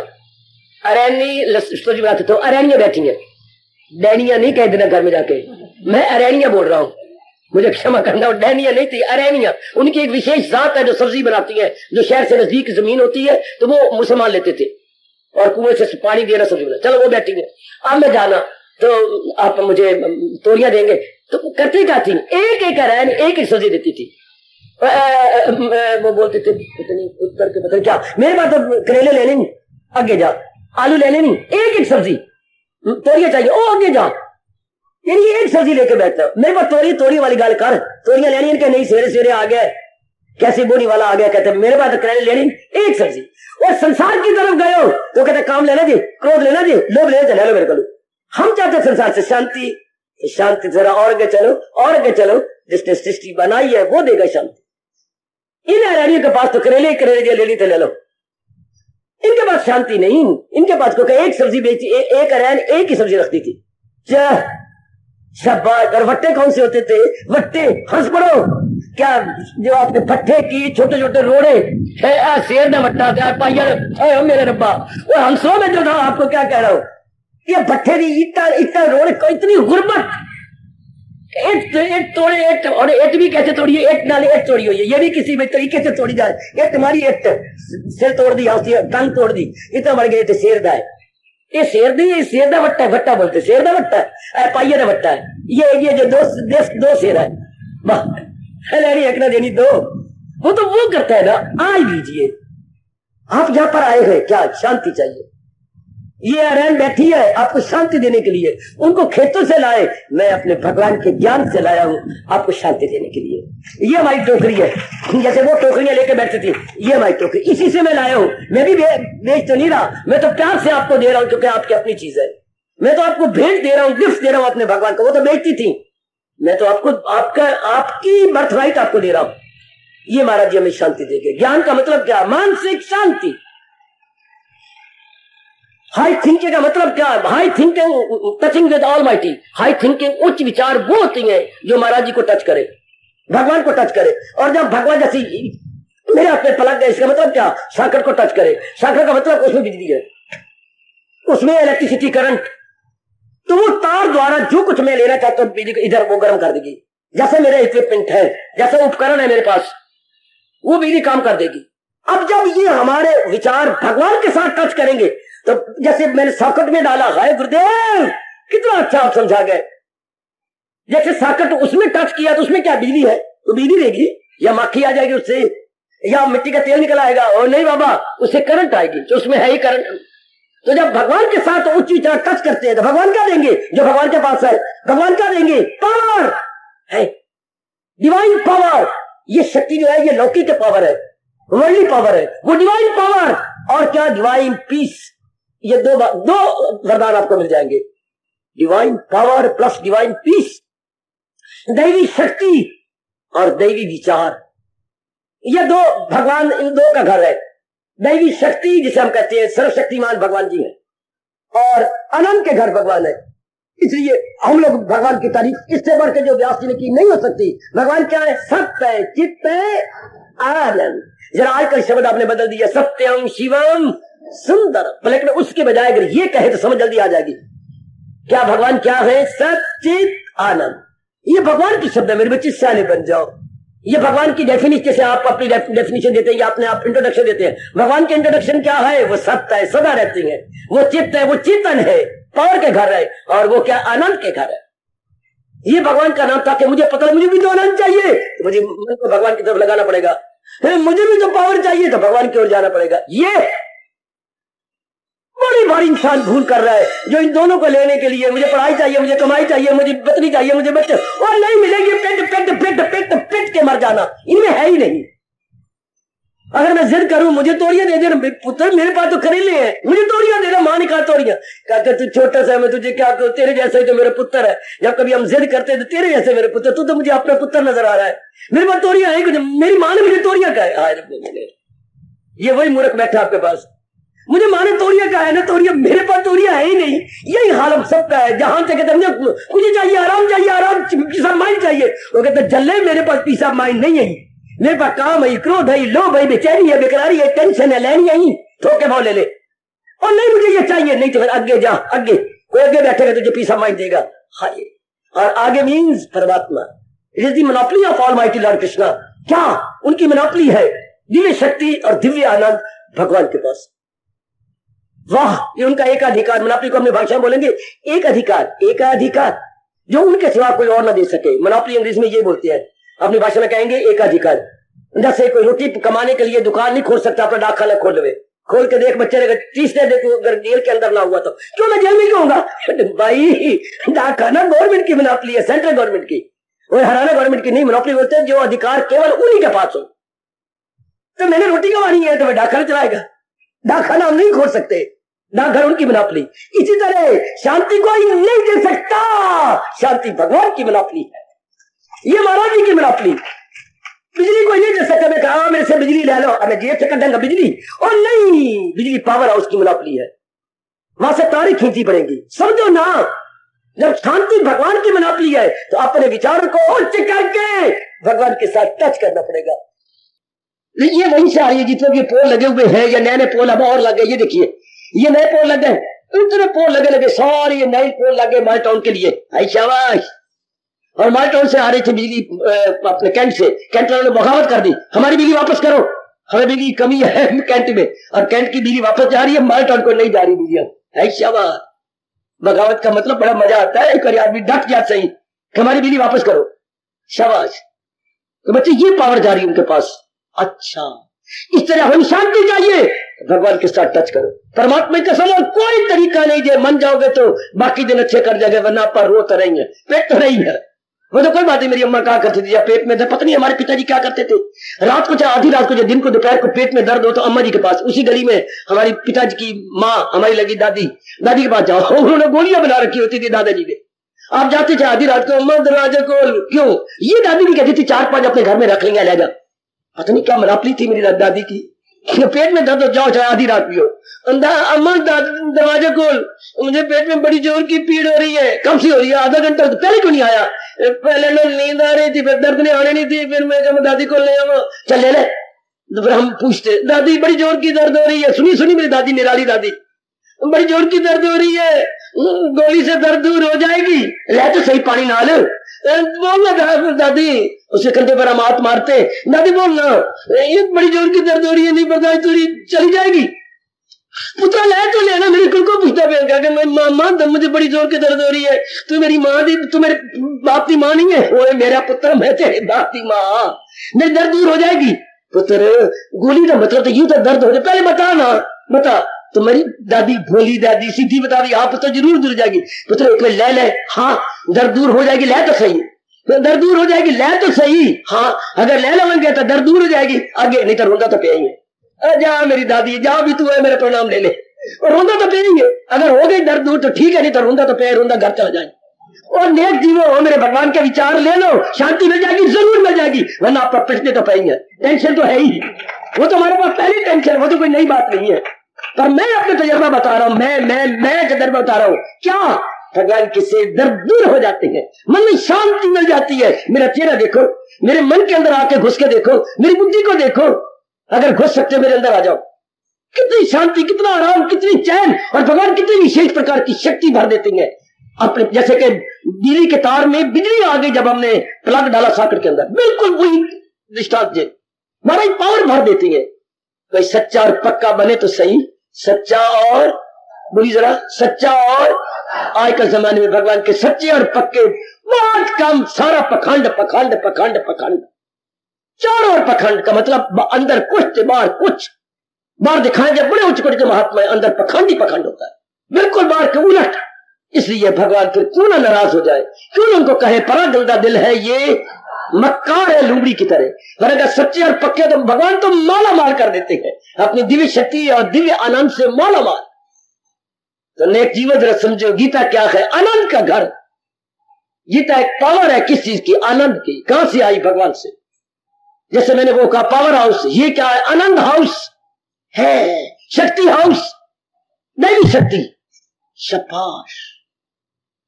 सब्जी बनाते तो अरैनियां बैठी है, डैनियां नहीं कह देना घर में जाके, मैं अरैनियां बोल रहा हूं, मुझे क्षमा करना, डैनियां नहीं थी, अरैनियां। उनकी एक विशेष जात है जो सब्जी बनाती है, जो शहर से नजदीक जमीन होती है तो वो मुसलमान लेते थे और कुएं से पानी देना, सब्जी बना। चलो वो बैठी है, अब मैं जाना तो आप मुझे तोड़ियां देंगे, तो करती क्या थी, एक एक अरैन एक एक सब्जी देती थी। वो बोलते थे उत्तर के पता क्या, मेरे पास तो करेले ले लेनी, आगे जा, आलू ले लेनी, एक एक सब्जी, तोड़ियां चाहिए, ओ आगे जा, यानी एक सब्जी लेके बैठना। मेरे पास तोड़ी वाली गाल कर, तोड़ियां लेनी इनके नहीं, सवेरे सवेरे आ गया कैसे बोनी वाला आ गया, कहते मेरे पास तो करेले लेनी एक सब्जी। और संसार की तरफ गए हो तो कहते काम लेना जी, क्रोध लेना जी, लोभ लेना, ले लो मेरे को। हम चाहते संसार से शांति, शांति जरा और आगे चलो, और आगे चलो, जिसने सृष्टि बनाई है वो देगा शांति। इन अरैनियों के पास तो करेले लेनी तो ले लो, इनके पास शांति नहीं, इनके पास को एक सब्जी बेची, एक अरैन एक ही सब्जी रखती थी। शाबाश। और वट्टे कौन से होते थे? वट्टे हंस पड़ो क्या, जो आपके भट्टे की छोटे छोटे रोड़े है, शेर का वट्टा था पाइया, मेरे रब्बा, वो हंसों में जो था, आपको क्या कह रहा हूं, ये भट्टे की इतना रोड़े को, इतनी गुर्बत, एक तोड़े एक, और एक भी कैसे तोड़िए, एक नाले एक तोड़ी हुई है, ये भी किसी भी तरीके से तोड़ी जाए, एक तुम्हारी एक सिर तोड़ दी, टंग तोड़ दी, इतना मर गए, शेर दा है, ये शेर दी, ये शेर दा वट्टा है, भट्टा बोलते, शेर दा वट्टा है, पाइया दा वट्टा है, ये जो दो शेर है, लेनी एक ना देनी दो, वो तो वो करता है ना। आ लीजिए, आप यहां पर आए हैं क्या, शांति चाहिए, ये अरैन बैठी है आपको शांति देने के लिए, उनको खेतों से लाए, मैं अपने भगवान के ज्ञान से लाया हूं आपको शांति देने के लिए। ये हमारी टोकरी है, जैसे वो टोकरियां लेके बैठती थी, ये हमारी टोकरी, इसी से मैं लाया हूं। मैं भी बेच तो नहीं रहा, मैं तो प्यार से आपको दे रहा हूं क्योंकि आपकी अपनी चीज है। मैं तो आपको भेंट दे रहा हूं, गिफ्ट दे रहा हूं अपने भगवान को, वो तो बेचती थी, मैं तो आपको आपकी बर्थ राइट आपको दे रहा हूं। ये महाराज जी हमें शांति देंगे। ज्ञान का मतलब क्या? मानसिक शांति। हाई थिंकिंग का मतलब क्या? High thinking touching with almighty. High thinking उच्च विचार वो होती है जो महाराज जी को टच करे, भगवान को टच करे। और जब भगवान जैसी मेरे हाथ में पलक गए, इसका मतलब क्या? साकर को टच करे। साकर का मतलब उसमें बिजली है, उसमें इलेक्ट्रिसिटी करंट, तो वो तार द्वारा जो कुछ मैं लेना चाहता हूं बिजली इधर वो गर्म कर देगी। जैसे मेरे इक्विपमेंट है, जैसे उपकरण है मेरे पास, वो बिजली काम कर देगी। अब जब ये हमारे विचार भगवान के साथ टच करेंगे, तो जैसे मैंने सॉकेट में डाला, हाय गुरुदेव कितना अच्छा आप समझा गए। जैसे सॉकेट उसमें टच किया तो उसमें क्या बिजली है, तो बिजली देगी, या मक्खी आ जाएगी उससे, या मिट्टी का तेल निकल आएगा, और नहीं बाबा उससे करंट आएगी, तो उसमें है ही करंट। तो जब भगवान के साथ उच्च विचार टच करते हैं तो भगवान क्या देंगे? जो भगवान के पास है। भगवान क्या देंगे? पावर है, डिवाइन पावर। ये शक्ति जो है ये लौकिक पावर है, वर्ल्डली पावर है, वो डिवाइन पावर। और क्या? Divine peace. ये दो वरदान आपको मिल जाएंगे, divine power plus divine peace. दैवी शक्ति और दैवी विचार, ये दो भगवान, इन दो का घर है। दैवी शक्ति जिसे हम कहते हैं सर्वशक्तिमान भगवान जी है, और अनंत के घर भगवान है। इसलिए हम लोग भगवान की तारीफ इससे बढ़ के जो व्यास जी ने की नहीं हो सकती। भगवान क्या है? सत्य है, चित्त है, आनंद। जरा आज का शब्द आपने बदल दिया, सत्यम शिवम सुंदर, लेकिन उसके बजाय अगर ये कहे तो समझ जल्दी आ जाएगी। क्या भगवान क्या है? सचित आनंद। ये भगवान की शब्द है, मेरे बच्चे सियाने बन जाओ। ये भगवान की डेफिनेशन, जैसे आप अपनी डेफिनेशन देते हैं या अपने आप इंट्रोडक्शन देते हैं, भगवान की इंट्रोडक्शन क्या है? वो सत्य है, सदा रहती है, वो चित्त है, वो चेतन है, पावर के घर है, और वो क्या? आनंद के घर है। ये भगवान का नाम, ताकि मुझे पता, मुझे भी तो आनंद चाहिए, तो मुझे मन को भगवान की तरफ लगाना पड़ेगा। मुझे भी तो पावर चाहिए, तो भगवान की ओर जाना पड़ेगा। ये बड़ी भारी इंसान भूल कर रहा है, जो इन दोनों को लेने के लिए मुझे पढ़ाई चाहिए, मुझे कमाई चाहिए, मुझे पत्नी चाहिए, मुझे बच्चे, और नहीं मिलेंगे, पेट पेट पेट पेट पेट के मर जाना, इनमें है ही नहीं। अगर मैं जिद करूं मुझे तोड़ियां दे देना, पुत्र मेरे पास तो खरीदे हैं, मुझे तोड़ियां देना। मां ने कहा तोड़ियां, कहते तू छोटा सा है, मैं तुझे क्या करूं, तेरे जैसा ही तो मेरा पुत्र है। जब कभी हम जिद करते हैं तो तेरे जैसे मेरे पुत्र, तू तो मुझे अपना पुत्र नजर आ रहा है। मेरे पास तोड़ियां है कुछ, मेरी मां ने मुझे तोड़ियां कहा। ये वही मूर्ख बैठा आपके पास, मुझे मां ने तोड़ियां कहा है ना, तोड़ियां मेरे पास तोड़ियां है ही नहीं। यही हाल हम सबका है। जहां से कहते मुझे चाहिए आराम, चाहिए आराम, पीस ऑफ माइंड चाहिए, वो कहते जल्ले मेरे पास पीस ऑफ माइंड नहीं है, मेरे पास काम है, क्रोध है, लोभ है, बेचैनी है, बेकरारी है, टेंशन है, लेनी है, ठोके भाव ले ले। और नहीं मुझे ये चाहिए, नहीं तो फिर आगे जा, आगे कोई आगे बैठेगा तुझे पीस ऑफ माइंड देगा। हाँ, और आगे मीन्स परमात्मा। It is the monopoly of almighty Lord Krishna. क्या उनकी मोनोपोली है? दिव्य शक्ति और दिव्य आनंद भगवान के पास। वाह, ये उनका एकाधिकार। मोनोपोली को अपनी भाषा में बोलेंगे एक अधिकार, एकाधिकार, जो उनके सिवा कोई और ना दे सके। मोनोपोली अंग्रेजी में ये बोलते हैं, अपनी भाषा में कहेंगे एकाधिकार। जैसे कोई रोटी कमाने के लिए दुकान नहीं खोल सकता, अपना डाकखाना खोल ले, खोल के देख बच्चे ने तीसरे देखो अगर जेल के अंदर ना हुआ तो क्यों मैं जेल में क्यों होगा? भाई डाकखाना गवर्नमेंट की मोनोपोली है, सेंट्रल गवर्नमेंट की, और हरियाणा गवर्नमेंट की नहीं। मोनोपोली बोलते हैं जो अधिकार केवल उन्हीं के पास हो। तो मैंने रोटी कमानी है तो मैं डाकखाना चलाएगा, डाकखाना हम नहीं खोल सकते, डाकघर उनकी मोनोपोली। इसी तरह शांति कोई नहीं दे सकता, शांति भगवान की मोनोपोली है, ये महाराज जी की मोनोपोली। बिजली कोई नहीं दे सकता। मैं कहा मेरे से बिजली ले लो, मैं जेब से कर दूंगा बिजली, और नहीं, बिजली पावर हाउस की मोनोपोली है, वहां से तारीख खींची पड़ेगी। समझो ना, जब शांति भगवान की मोनोपोली है तो अपने विचार को उच्च करके भगवान के साथ टच करना पड़ेगा। ये वहीं से आ रही है, जितने भी पोल लगे हुए हैं या नए नए पोल अब और लगे, ये देखिए ये नए पोल लगे, इतने पोल लगे लगे, सारे ये नए पोल लगे माल टाउन के लिए। आई शाबाश। और माल टाउन से आ रही थी बिजली अपने कैंट से, कैंट वालों ने बगावत कर दी, हमारी बिजली वापस करो, हमें बिजली की कमी है कैंट में, और कैंट की बिजली वापस जा रही है, माल टाउन को नहीं जा रही बिजली। आई शाबाश। बगावत का मतलब बड़ा मजा आता है, एक बार आदमी डट गया सही, हमारी बिजली वापस करो, शाबाश। तो बच्चे ये पावर जा रही है उनके पास। अच्छा, इस तरह हमें शांति चाहिए, भगवान के साथ टच करो, परमात्मा का समझ कोई तरीका नहीं जे मन जाओगे तो बाकी दिन अच्छे कर जाएंगे, वरना आप रो तो रही है, पेट तो नहीं है। वो तो कोई बात नहीं, मेरी अम्मा क्या करती थी, या पेट में दर्द, पता नहीं हमारे पिताजी क्या करते थे, रात को चाहे आधी रात को, दिन को, दोपहर को पेट में दर्द हो तो अम्मा जी के पास, उसी गली में हमारी पिताजी की माँ हमारी लगी दादी के पास जाओ, उन्होंने गोलियां बना रखी होती थी दादाजी ने। आप जाते थे आधी रात को, अम्मा दरवाजे खोल, क्यों, ये दादी भी कहती थी 4-5 अपने घर में रख लेंगे, ले जा। पता नहीं क्या मनापली थी मेरी दादी की, पेट में दर्द हो जाओ चाहे आधी रात पियो, अम्मा दरवाजा खोल, मुझे पेट में बड़ी जोर की पीड़ हो रही है। कब से हो रही है? आधा घंटा। पहले क्यों नहीं आया? पहले ना नींद आ रही थी, फिर दर्द ने आने नहीं थी, फिर मैं दादी को ले आओ, चल ले। तो फिर हम पूछते, दादी बड़ी जोर की दर्द हो रही है, सुनी मेरी दादी, निराली दादी, बड़ी जोर की दर्द हो रही है, गोली से दर्द दूर हो जाएगी, ले तो सही पानी नाल बोलना दादी, उसके कंधे पर हम हाथ मारते, दादी बोलना ये बड़ी जोर की दर्द हो रही है, नहीं बर्दाश्त हो रही, चली जाएगी, पुत्रा ले तो लेना। मेरे को पूछता मैं माँ मुझे बड़ी जोर की दर्द हो रही है, तू मेरी माँ दी, तू मेरे बाप की माँ नहीं है? ओए मेरा पुत्र, मैं तेरे बाप की माँ, मेरी दर्द दूर हो जाएगी। पुत्र गोली का मतलब तो यूं तो दर्द हो जाए, पहले बता ना, बता। तो मेरी दादी भोली दादी सीधी बता रही, हाँ पुत्र जरूर दूर जाएगी। पुत्र एक बार ले, हाँ दर्द दूर हो जाएगी, ले तो सही, दर्द दूर हो जाएगी, ले तो सही, हाँ अगर ले लेंगे तो दर्द दूर हो जाएगी, आगे नहीं तो रोंदा तो पिएंगे। जा मेरी दादी जा, भी तू है मेरा प्रणाम ले ले, और रोंदा तो पिएंगे, अगर हो गई दर्द दूर तो ठीक है, नहीं तो रोंदा तो पे, रोंदा घर चला जाए। और नेक जीवो हो, मेरे भगवान के विचार ले लो, शांति मिल जाएगी, जरूर मिल जाएगी, वरना आप पिछले तो पाएंगे। टेंशन तो है ही, वो तो हमारे पास पहली टेंशन, वो तो कोई नई बात नहीं है, पर मैं अपने तजर्बा बता रहा हूं, मैं तजर्बा बता रहा हूं। क्या भगवान किससे दर्द दूर हो जाते हैं, मन में शांति मिल जाती है। मेरा चेहरा देखो, मेरे मन के अंदर आके घुस के देखो, मेरी बुद्धि को देखो, अगर घुस सकते मेरे अंदर आ जाओ, कितनी शांति, कितना आराम, कितनी चैन, और भगवान कितनी विशेष प्रकार की शक्ति भर देती है अपने। जैसे कि बिजली के तार में बिजली आ गई जब हमने प्लग डाला सॉकेट के अंदर, बिल्कुल वही दृष्टांत है, हमारी पावर भर देती है। कोई सच्चा और पक्का बने तो सही, सच्चा और बोली जरा, सच्चा और, आज के जमाने में भगवान के सच्चे और पक्के बहुत कम, सारा पखंड पखंड पखंड पखंड, चारों ओर पखंड का मतलब अंदर कुछ बाहर कुछ, बाहर दिखाएंगे बड़े उच्च कोटि के महात्मा, अंदर पखंड ही पखंड होता है, बिल्कुल बाहर के उलट। इसलिए भगवान फिर क्यों ना नाराज हो जाए, क्यों ना उनको कहे बड़ा गंदा दिल है ये, मक्कार है लुमड़ी की तरह, पर अगर सच्चे और पक्के तो भगवान तो माला माल कर देते हैं अपनी दिव्य शक्ति और दिव्य आनंद से माला माल। तो नेक जीवन जरा समझो, गीता क्या है? आनंद का घर। गीता एक पावर है, किस चीज की? आनंद की। कहां से आई? भगवान से। जैसे मैंने वो कहा पावर हाउस, ये क्या है? आनंद हाउस है, शक्ति हाउस, दैवी शक्ति। शाबाश,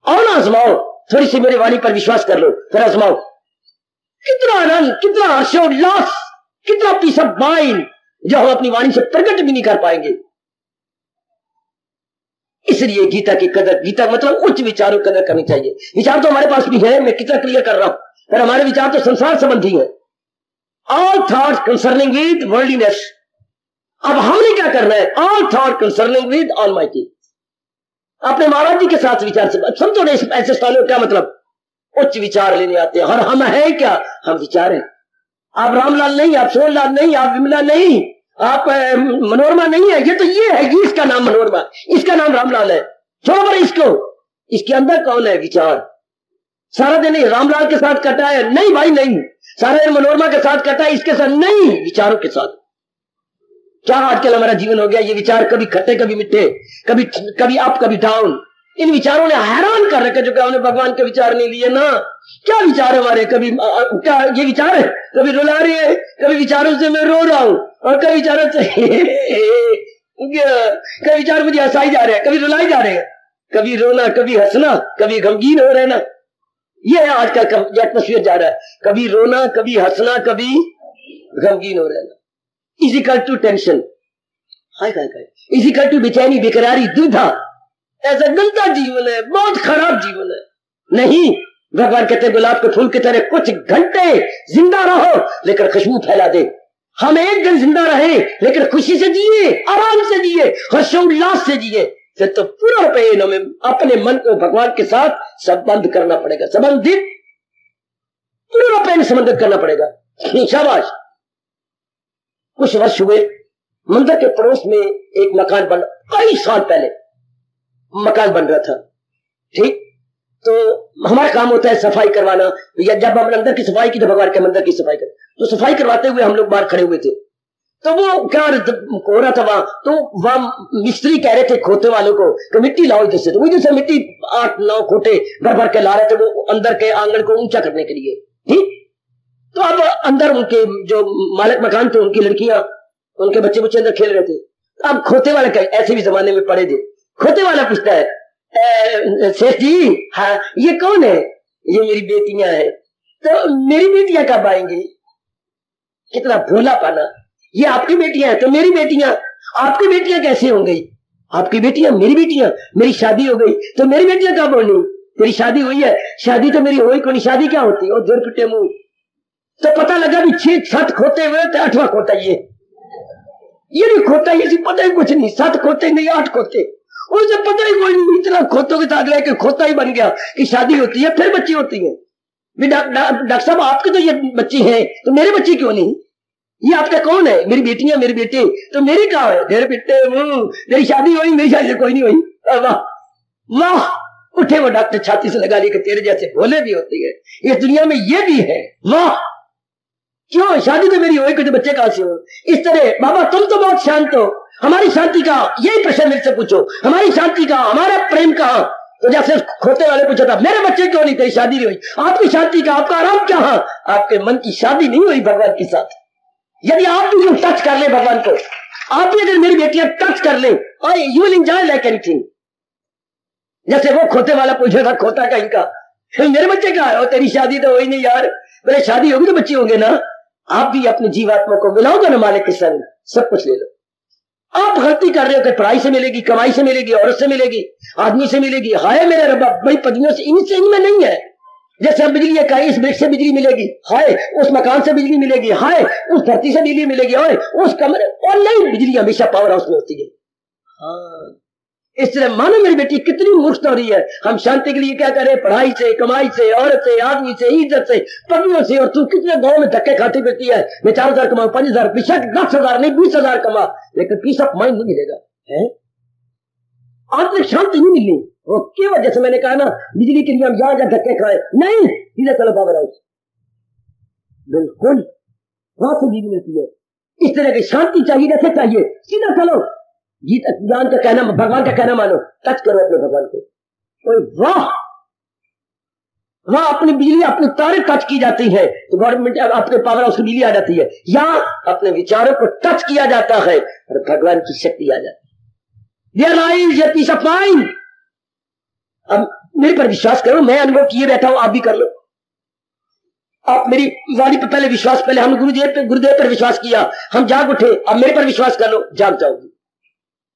और आजमाओ, थोड़ी सी मेरी वाणी पर विश्वास कर लो, फिर आजमाओ, कितना आनंद, कितना हर्षोल्लास, कितना पीस ऑफ माइंड, जो हम अपनी वाणी से प्रकट भी नहीं कर पाएंगे। इसलिए गीता की कदर, गीता मतलब उच्च विचारों की कदर करनी चाहिए। विचार तो हमारे पास भी है, मैं कितना क्लियर कर रहा हूं, पर हमारे विचार तो संसार संबंधी है। All thoughts concerning with worldliness. अब हमने क्या करना है? All thought concerning with almighty. अपने महाराज जी के साथ विचार से समझो, ऐसे स्थानों क्या मतलब? उच्च विचार लेने आते हैं, और हम है क्या? हम विचार हैं। आप रामलाल नहीं, आप सोनलाल नहीं, आप विमला नहीं, आप मनोरमा नहीं है, ये है, ये इसका नाम मनोरमा, इसका नाम रामलाल है। छोड़ो पर इसको, इसके अंदर कौन है? विचार। सारा दिन रामलाल के साथ कटा है, नहीं भाई नहीं, सारा दिन मनोरमा के साथ कटा है, इसके साथ नहीं, विचारों के साथ। क्या आजकल हमारा जीवन हो गया, ये विचार कभी खट्टे कभी मीठे, कभी अप कभी डाउन। इन विचारों ने हैरान कर रखा, जो कि हमने भगवान के विचार नहीं लिए ना। क्या विचार है हमारे? कभी क्या ये विचार है? कभी रुला रही है, कभी विचारों से मैं रो रहा हूं, और कभी विचारों से कभी विचार मुझे हंसाई जा रहे हैं, कभी रुलाई जा रहे हैं, कभी रोना, कभी हंसना, कभी गमगीन हो रहना। ये है आजकल का एटमोस्फियर जा रहा है, कभी रोना, कभी हंसना, कभी गमगीन हो रहना। Equal to tension, equal to बेचैनी, बेकरारी, दुविधा। ऐसा गंदा जीवन है, बहुत खराब जीवन है। नहीं, भगवान कहते गुलाब के फूल की तरह कुछ घंटे जिंदा रहो, लेकर खुशबू फैला दे। हम एक दिन जिंदा रहे, लेकिन खुशी से जिए, आराम से जिए, हर्षोल्लास से जिए, फिर तो पूरा रूपेण हमें अपने मन को भगवान के साथ संबंध करना पड़ेगा, संबंधित, पूरा रूपेण संबंधित करना पड़ेगा। कुछ वर्ष हुए, मंदिर के पड़ोस में एक मकान बन, कई साल पहले मकान बन रहा था, ठीक। तो हमारा काम होता है सफाई करवाना, या जब हम अंदर की सफाई की तो भगवान के मंदिर की सफाई कर, तो सफाई करवाते हुए हम लोग बाहर खड़े हुए थे। तो वो क्या हो रहा था वहां, तो वहां मिस्त्री कह रहे थे खोते वालों को कि मिट्टी लाओ इधर से, तो वही जैसे मिट्टी 8-9 खोटे भर भर के ला रहे थे वो अंदर के आंगन को ऊंचा करने के लिए, ठीक। तो अब अंदर उनके जो मालिक मकान थे उनकी लड़कियां, उनके बच्चे बच्चे अंदर खेल रहे थे। अब खोते वाले ऐसे भी जमाने में पड़े थे, खोते वाला पूछता है सेठ जी, हाँ ये कौन है? ये मेरी बेटियां हैं। तो मेरी बेटियां कब आएंगी? कितना भोला पाना, ये आपकी बेटियां हैं तो मेरी बेटियां, आपकी बेटियां कैसे हो गई? आपकी बेटियां मेरी बेटियां, मेरी शादी हो गई तो मेरी बेटियां कब होनी? तेरी शादी हुई है? शादी तो मेरी हुई कोई, शादी क्या होती है? और जोर पिटे मुंह। तो पता लगा भी 6-7 खोते हुए थे, 8वां खोता ये भी खोता, ये पता ही कुछ नहीं, 7 खोते नहीं 8 खोते, उसे पता ही कोई नहीं। इतना खोतों के साथ रह के खोता ही बन गया कि शादी होती है फिर बच्ची होती है। डॉक्टर साहब आपके तो ये बच्ची है तो मेरे बच्ची क्यों नहीं? ये आपका कौन है? मेरी बेटियां मेरे बेटे, तो मेरी कहाँ है? मेरे बेटे मेरी शादी हुई, मेरी शादी कोई नहीं हुई। वाह वाह, उठे वो डॉक्टर छाती से लगा लिया कि तेरे जैसे भोले भी होती है इस दुनिया में, ये भी है। वाह, क्यों शादी तो मेरी हुई, कुछ बच्चे कहां से हो? इस तरह बाबा तुम तो बहुत शांत हो, हमारी शांति का यही प्रश्न मेरे से पूछो, हमारी शांति का, हमारा प्रेम कहां? तो जैसे खोते वाले पूछा था मेरे बच्चे क्यों नहीं, तेरी शादी नहीं हुई, आपकी शांति का, आपका आराम कहां? आपके मन की शादी नहीं हुई भगवान के साथ। यदि आप भी टच कर ले भगवान को, आप भी अगर मेरी बेटियां टच कर ले, और you will enjoy like anything. जैसे वो खोते वाला पूछा था खोता कहीं का, मेरे बच्चे कहां है? तेरी शादी तो हुई नहीं यार, मेरी शादी होगी तो बच्चे होंगे ना। आप भी अपने जीवात्मा को मिलाओगे ना मालिक के संग, सब कुछ ले लो। आप गलती कर रहे हो कि पढ़ाई से मिलेगी, कमाई से मिलेगी, औरत से मिलेगी, आदमी से मिलेगी, हाय मेरे रब्बा बड़ी पदवियों से, इनमें नहीं है। जैसे अब बिजली का, इस वृक्ष से बिजली मिलेगी, हाय उस मकान से बिजली मिलेगी, हाय उस धरती से बिजली मिलेगी, हाय उस कमरे, और नहीं, बिजली हमेशा पावर हाउस में होती है। हाँ, इस तरह मानो मेरी बेटी कितनी मूर्ख हो रही है। हम शांति के लिए क्या करें? पढ़ाई से, कमाई से, औरत से, आदमी से, इज्जत से, पदवियों से, और तू कितने गांव में धक्के खाती फिरती है। मैं 4,000 कमाऊं, 5,000, बेशक 10,000 नहीं 20,000 कमा, लेकिन पीस ऑफ माइंड नहीं मिलेगा, है आत्मिक शांति नहीं मिलनी। वो क्यों? जैसे मैंने कहा ना, बिजली के लिए हम जहां धक्के खाए नहीं, सीधे चलो पावर हाउस, बिल्कुल वहां से बिजली मिलती है। इस तरह की शांति चाहिए, जैसे चाहिए सीधा चलो, गीता ज्ञान का कहना, भगवान का कहना मानो, टच करो अपने भगवान को। वाह वाह, अपनी बिजली, अपने तारे टच की जाती है तो गवर्नमेंट आपके पावर हाउस की बिजली आ जाती है, या अपने विचारों को टच किया जाता है और भगवान की शक्ति आ जाती है। Realise peace of mind. अब मेरे पर विश्वास करो, मैं अनुभव किए बैठा हूं, आप भी कर लो। आप मेरी वाणी पर पहले विश्वास, पहले हम गुरुदेव पर विश्वास किया, हम जाग उठे, अब मेरे पर विश्वास कर लो, जाग जाओगी।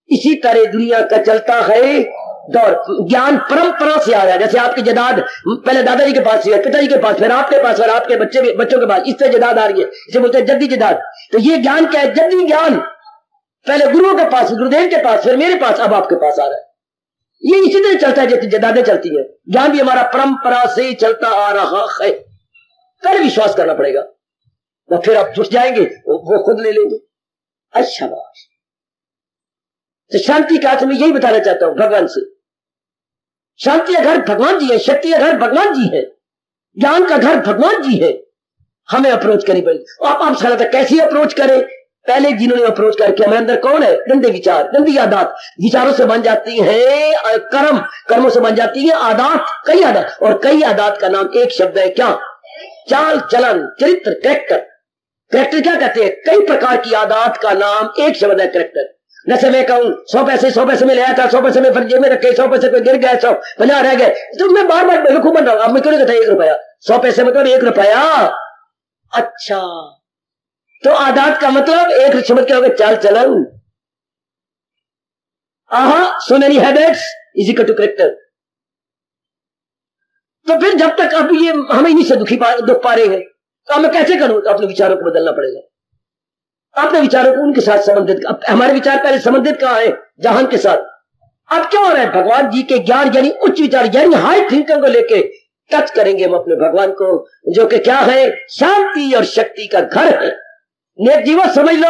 इसी तरह दुनिया का चलता है दौर। ज्ञान परंपरा से आ रहा है, जैसे आपके जदाद पहले दादाजी के पास, पिताजी के पास, फिर आपके पास, फिर आपके बच्चों के पास, इससे जदाद आ रही है, इसे बोलते हैं जद्दी जदाद। तो ये ज्ञान क्या है? जद्दी ज्ञान पहले गुरुओं के पास, गुरुदेव के पास, फिर मेरे पास, अब आपके पास आ रहा है। ये इसी तरह चलता है जैसे जदादें चलती है। ज्ञान भी हमारा परंपरा से चलता आ रहा है, पहले विश्वास करना पड़ेगा, तो फिर आप जुट जाएंगे, वो खुद ले लेंगे। अच्छा बात, तो शांति का मैं यही बताना चाहता हूं भगवान से। शांति का घर भगवान जी है, शक्ति का घर भगवान जी है, ज्ञान का घर भगवान जी है। हमें अप्रोच करनी पड़ेगी। आप सलाह कैसी अप्रोच करें? पहले जिन्होंने अप्रोच करके हमारे अंदर कौन है? गंदे विचार, गंदी आदत, विचारों से बन जाती है कर्म, कर्मों से बन जाती है आदत, कई आदत, और कई आदत का नाम एक शब्द है, क्या? चाल चलन, चरित्र, कैरेक्टर। कैरेक्टर क्या कहते हैं? कई प्रकार की आदत का नाम एक शब्द है, कैरेक्टर। जैसे मैं कहूं 100 पैसे में ले आया था, 100 पैसे में जेब में रखे, 100 पैसे पे गिर गए, 150 रह गए, तो मैं बार बार बेवकूफ बन रहा हूं। अब मैं क्यों नहीं कहता 1 रुपया? 100 पैसे मतलब 1 रुपया। अच्छा, तो आदत का मतलब एक शब्द क्या होगा? चाल चलन। So many habits is equal to character. तो फिर जब तक आप ये हमें इन्हीं से दुख पा रहे हैं, तो मैं कैसे करूं? तो अपने विचारों को बदलना पड़ेगा, अपने विचारों को उनके साथ संबंधित। अब हमारे विचार पहले संबंधित कहां है? जहान के साथ। अब क्या हो रहा है? भगवान जी के ज्ञान यानी उच्च विचार यानी हाई थिंकिंग को लेके टच करेंगे हम अपने भगवान को, जो कि क्या है? शांति और शक्ति का घर है। नेक जीवन समझ लो,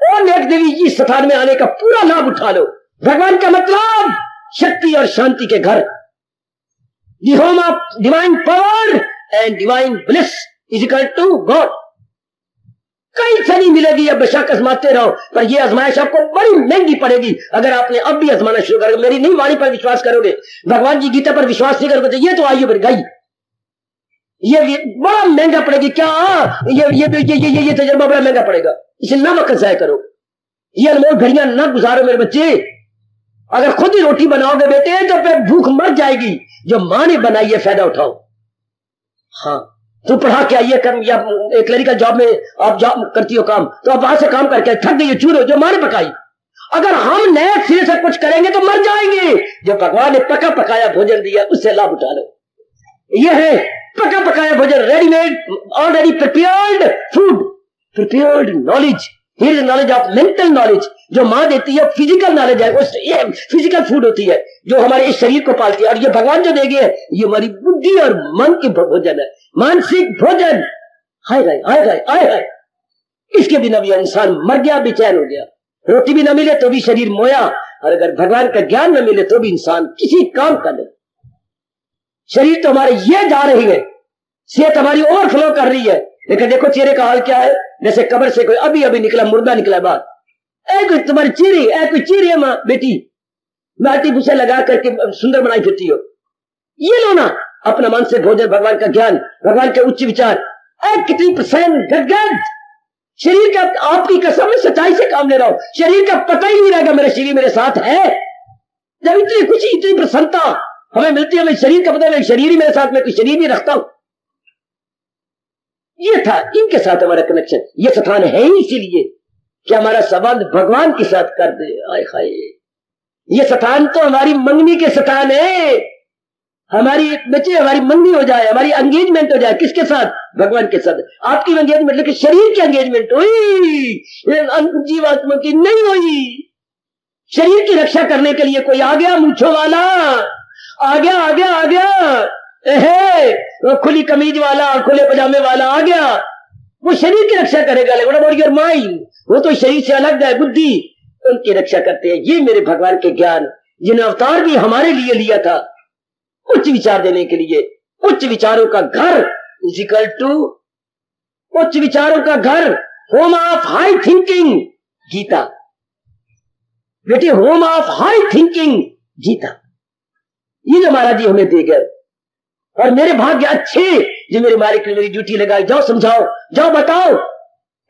और नेक देवी जी स्थान में आने का पूरा लाभ उठा लो। भगवान का मतलब शक्ति और शांति के घर, the home of divine power and divine bliss is equal to God. कहीं से नहीं मिलेगी, अब बेशक आजमाते रहो, पर यह आजमाइश आपको बड़ी महंगी पड़ेगी अगर आपने अब भी आजमाना शुरू कर। मेरी नहीं वाणी पर विश्वास करोगे, भगवान की गीता पर विश्वास नहीं करोगे तो ये तो आयु बढ़ गई, ये बड़ा महंगा पड़ेगी। क्या ये तजर्बा बड़ा महंगा पड़ेगा, इसे ना वक्त जाया करो, ये अनमोल घड़ियां ना गुजारो मेरे बच्चे। अगर खुद ही रोटी बनाओगे बेटे तो फिर भूख मर जाएगी, जो मां ने बनाई है फायदा उठाओ। हाँ, तू पढ़ा के आइए कर, या एक क्लरिकल जॉब में आप जॉब करती हो काम, तो आप वहां से काम करके थक गई चूर जो मां ने पकाई। अगर हम नए सिरे से कुछ करेंगे तो मर जाएंगे। जो भगवान ने पका पकाया भोजन दिया उससे लाभ उठा लो। यह है पका पकाया भोजन, readymade, already prepared food, prepared knowledge. Here is knowledge of mental knowledge जो मां देती है, फिजिकल नॉलेज है, ये फिजिकल फूड होती है जो हमारे इस शरीर को पालती है। और ये भगवान जो देंगे ये हमारी बुद्धि और मन की भोजन है, मानसिक भोजन। हाय हाय हाय हाय हाय हाय, इसके बिना भी इंसान मर गया, बेचैन हो गया। रोटी भी ना मिले तो भी शरीर मोया, और अगर भगवान का ज्ञान न मिले तो भी इंसान किसी काम का नहीं। शरीर तो हमारे ये जा रही है, सेहत हमारी ओवरफ्लो कर रही है, लेकिन देखो चेहरे का हाल क्या है। जैसे कब्र से कोई अभी अभी निकला, मुर्दा निकला बाहर, कोई तुम्हारी चीरी कोई चीरी है मां बेटी, माटी भूसा लगा करके सुंदर बनाई फिरती हो। ये लो ना अपना मन से भोजन, भगवान का ज्ञान, भगवान के उच्च विचार। कितनी परसेंट गदगद शरीर का, आपकी कसम में सच्चाई से काम ले रहा हूं, शरीर का पता ही नहीं रहेगा मेरा शरीर मेरे साथ है। जब इतनी खुशी इतनी प्रसन्नता हमें मिलती है, हमें शरीर का पता है, शरीर ही मेरे साथ, में कोई शरीर नहीं रखता हूं। ये था इनके साथ हमारा कनेक्शन। ये स्थान है ही इसीलिए कि हमारा संबंध भगवान के साथ कर दे। आय हाय, ये स्थान तो हमारी मंगनी के स्थान है। हमारी बच्चे हमारी मंगनी हो जाए, हमारी एंगेजमेंट हो जाए, किसके साथ? भगवान के साथ। आपकी एंगेजमेंट, लेकिन शरीर की एंगेजमेंट हुई, जीवात्मा की नहीं हुई। शरीर की रक्षा करने के लिए कोई आ गया, मूंछों वाला आ गया, आ गया, आ गया, वो खुली कमीज वाला, खुले पजामे वाला आ गया, वो शरीर की रक्षा करेगा। लेकिन व्हाट अबाउट योर माइंड? वो तो शरीर से अलग है, बुद्धि उनकी रक्षा करते हैं। ये मेरे भगवान के ज्ञान, जिन्हें अवतार भी हमारे लिए लिया था, उच्च विचार देने के लिए। उच्च विचारों का घर इज इक्वल टू उच्च विचारों का घर, home of high thinking Geeta. बेटे, home of high thinking Geeta, ये जो महाराज जी हमें दे गए। और मेरे भाग्य अच्छे जो मेरे मालिक ने मेरी ड्यूटी लगाई, जाओ समझाओ, जाओ बताओ,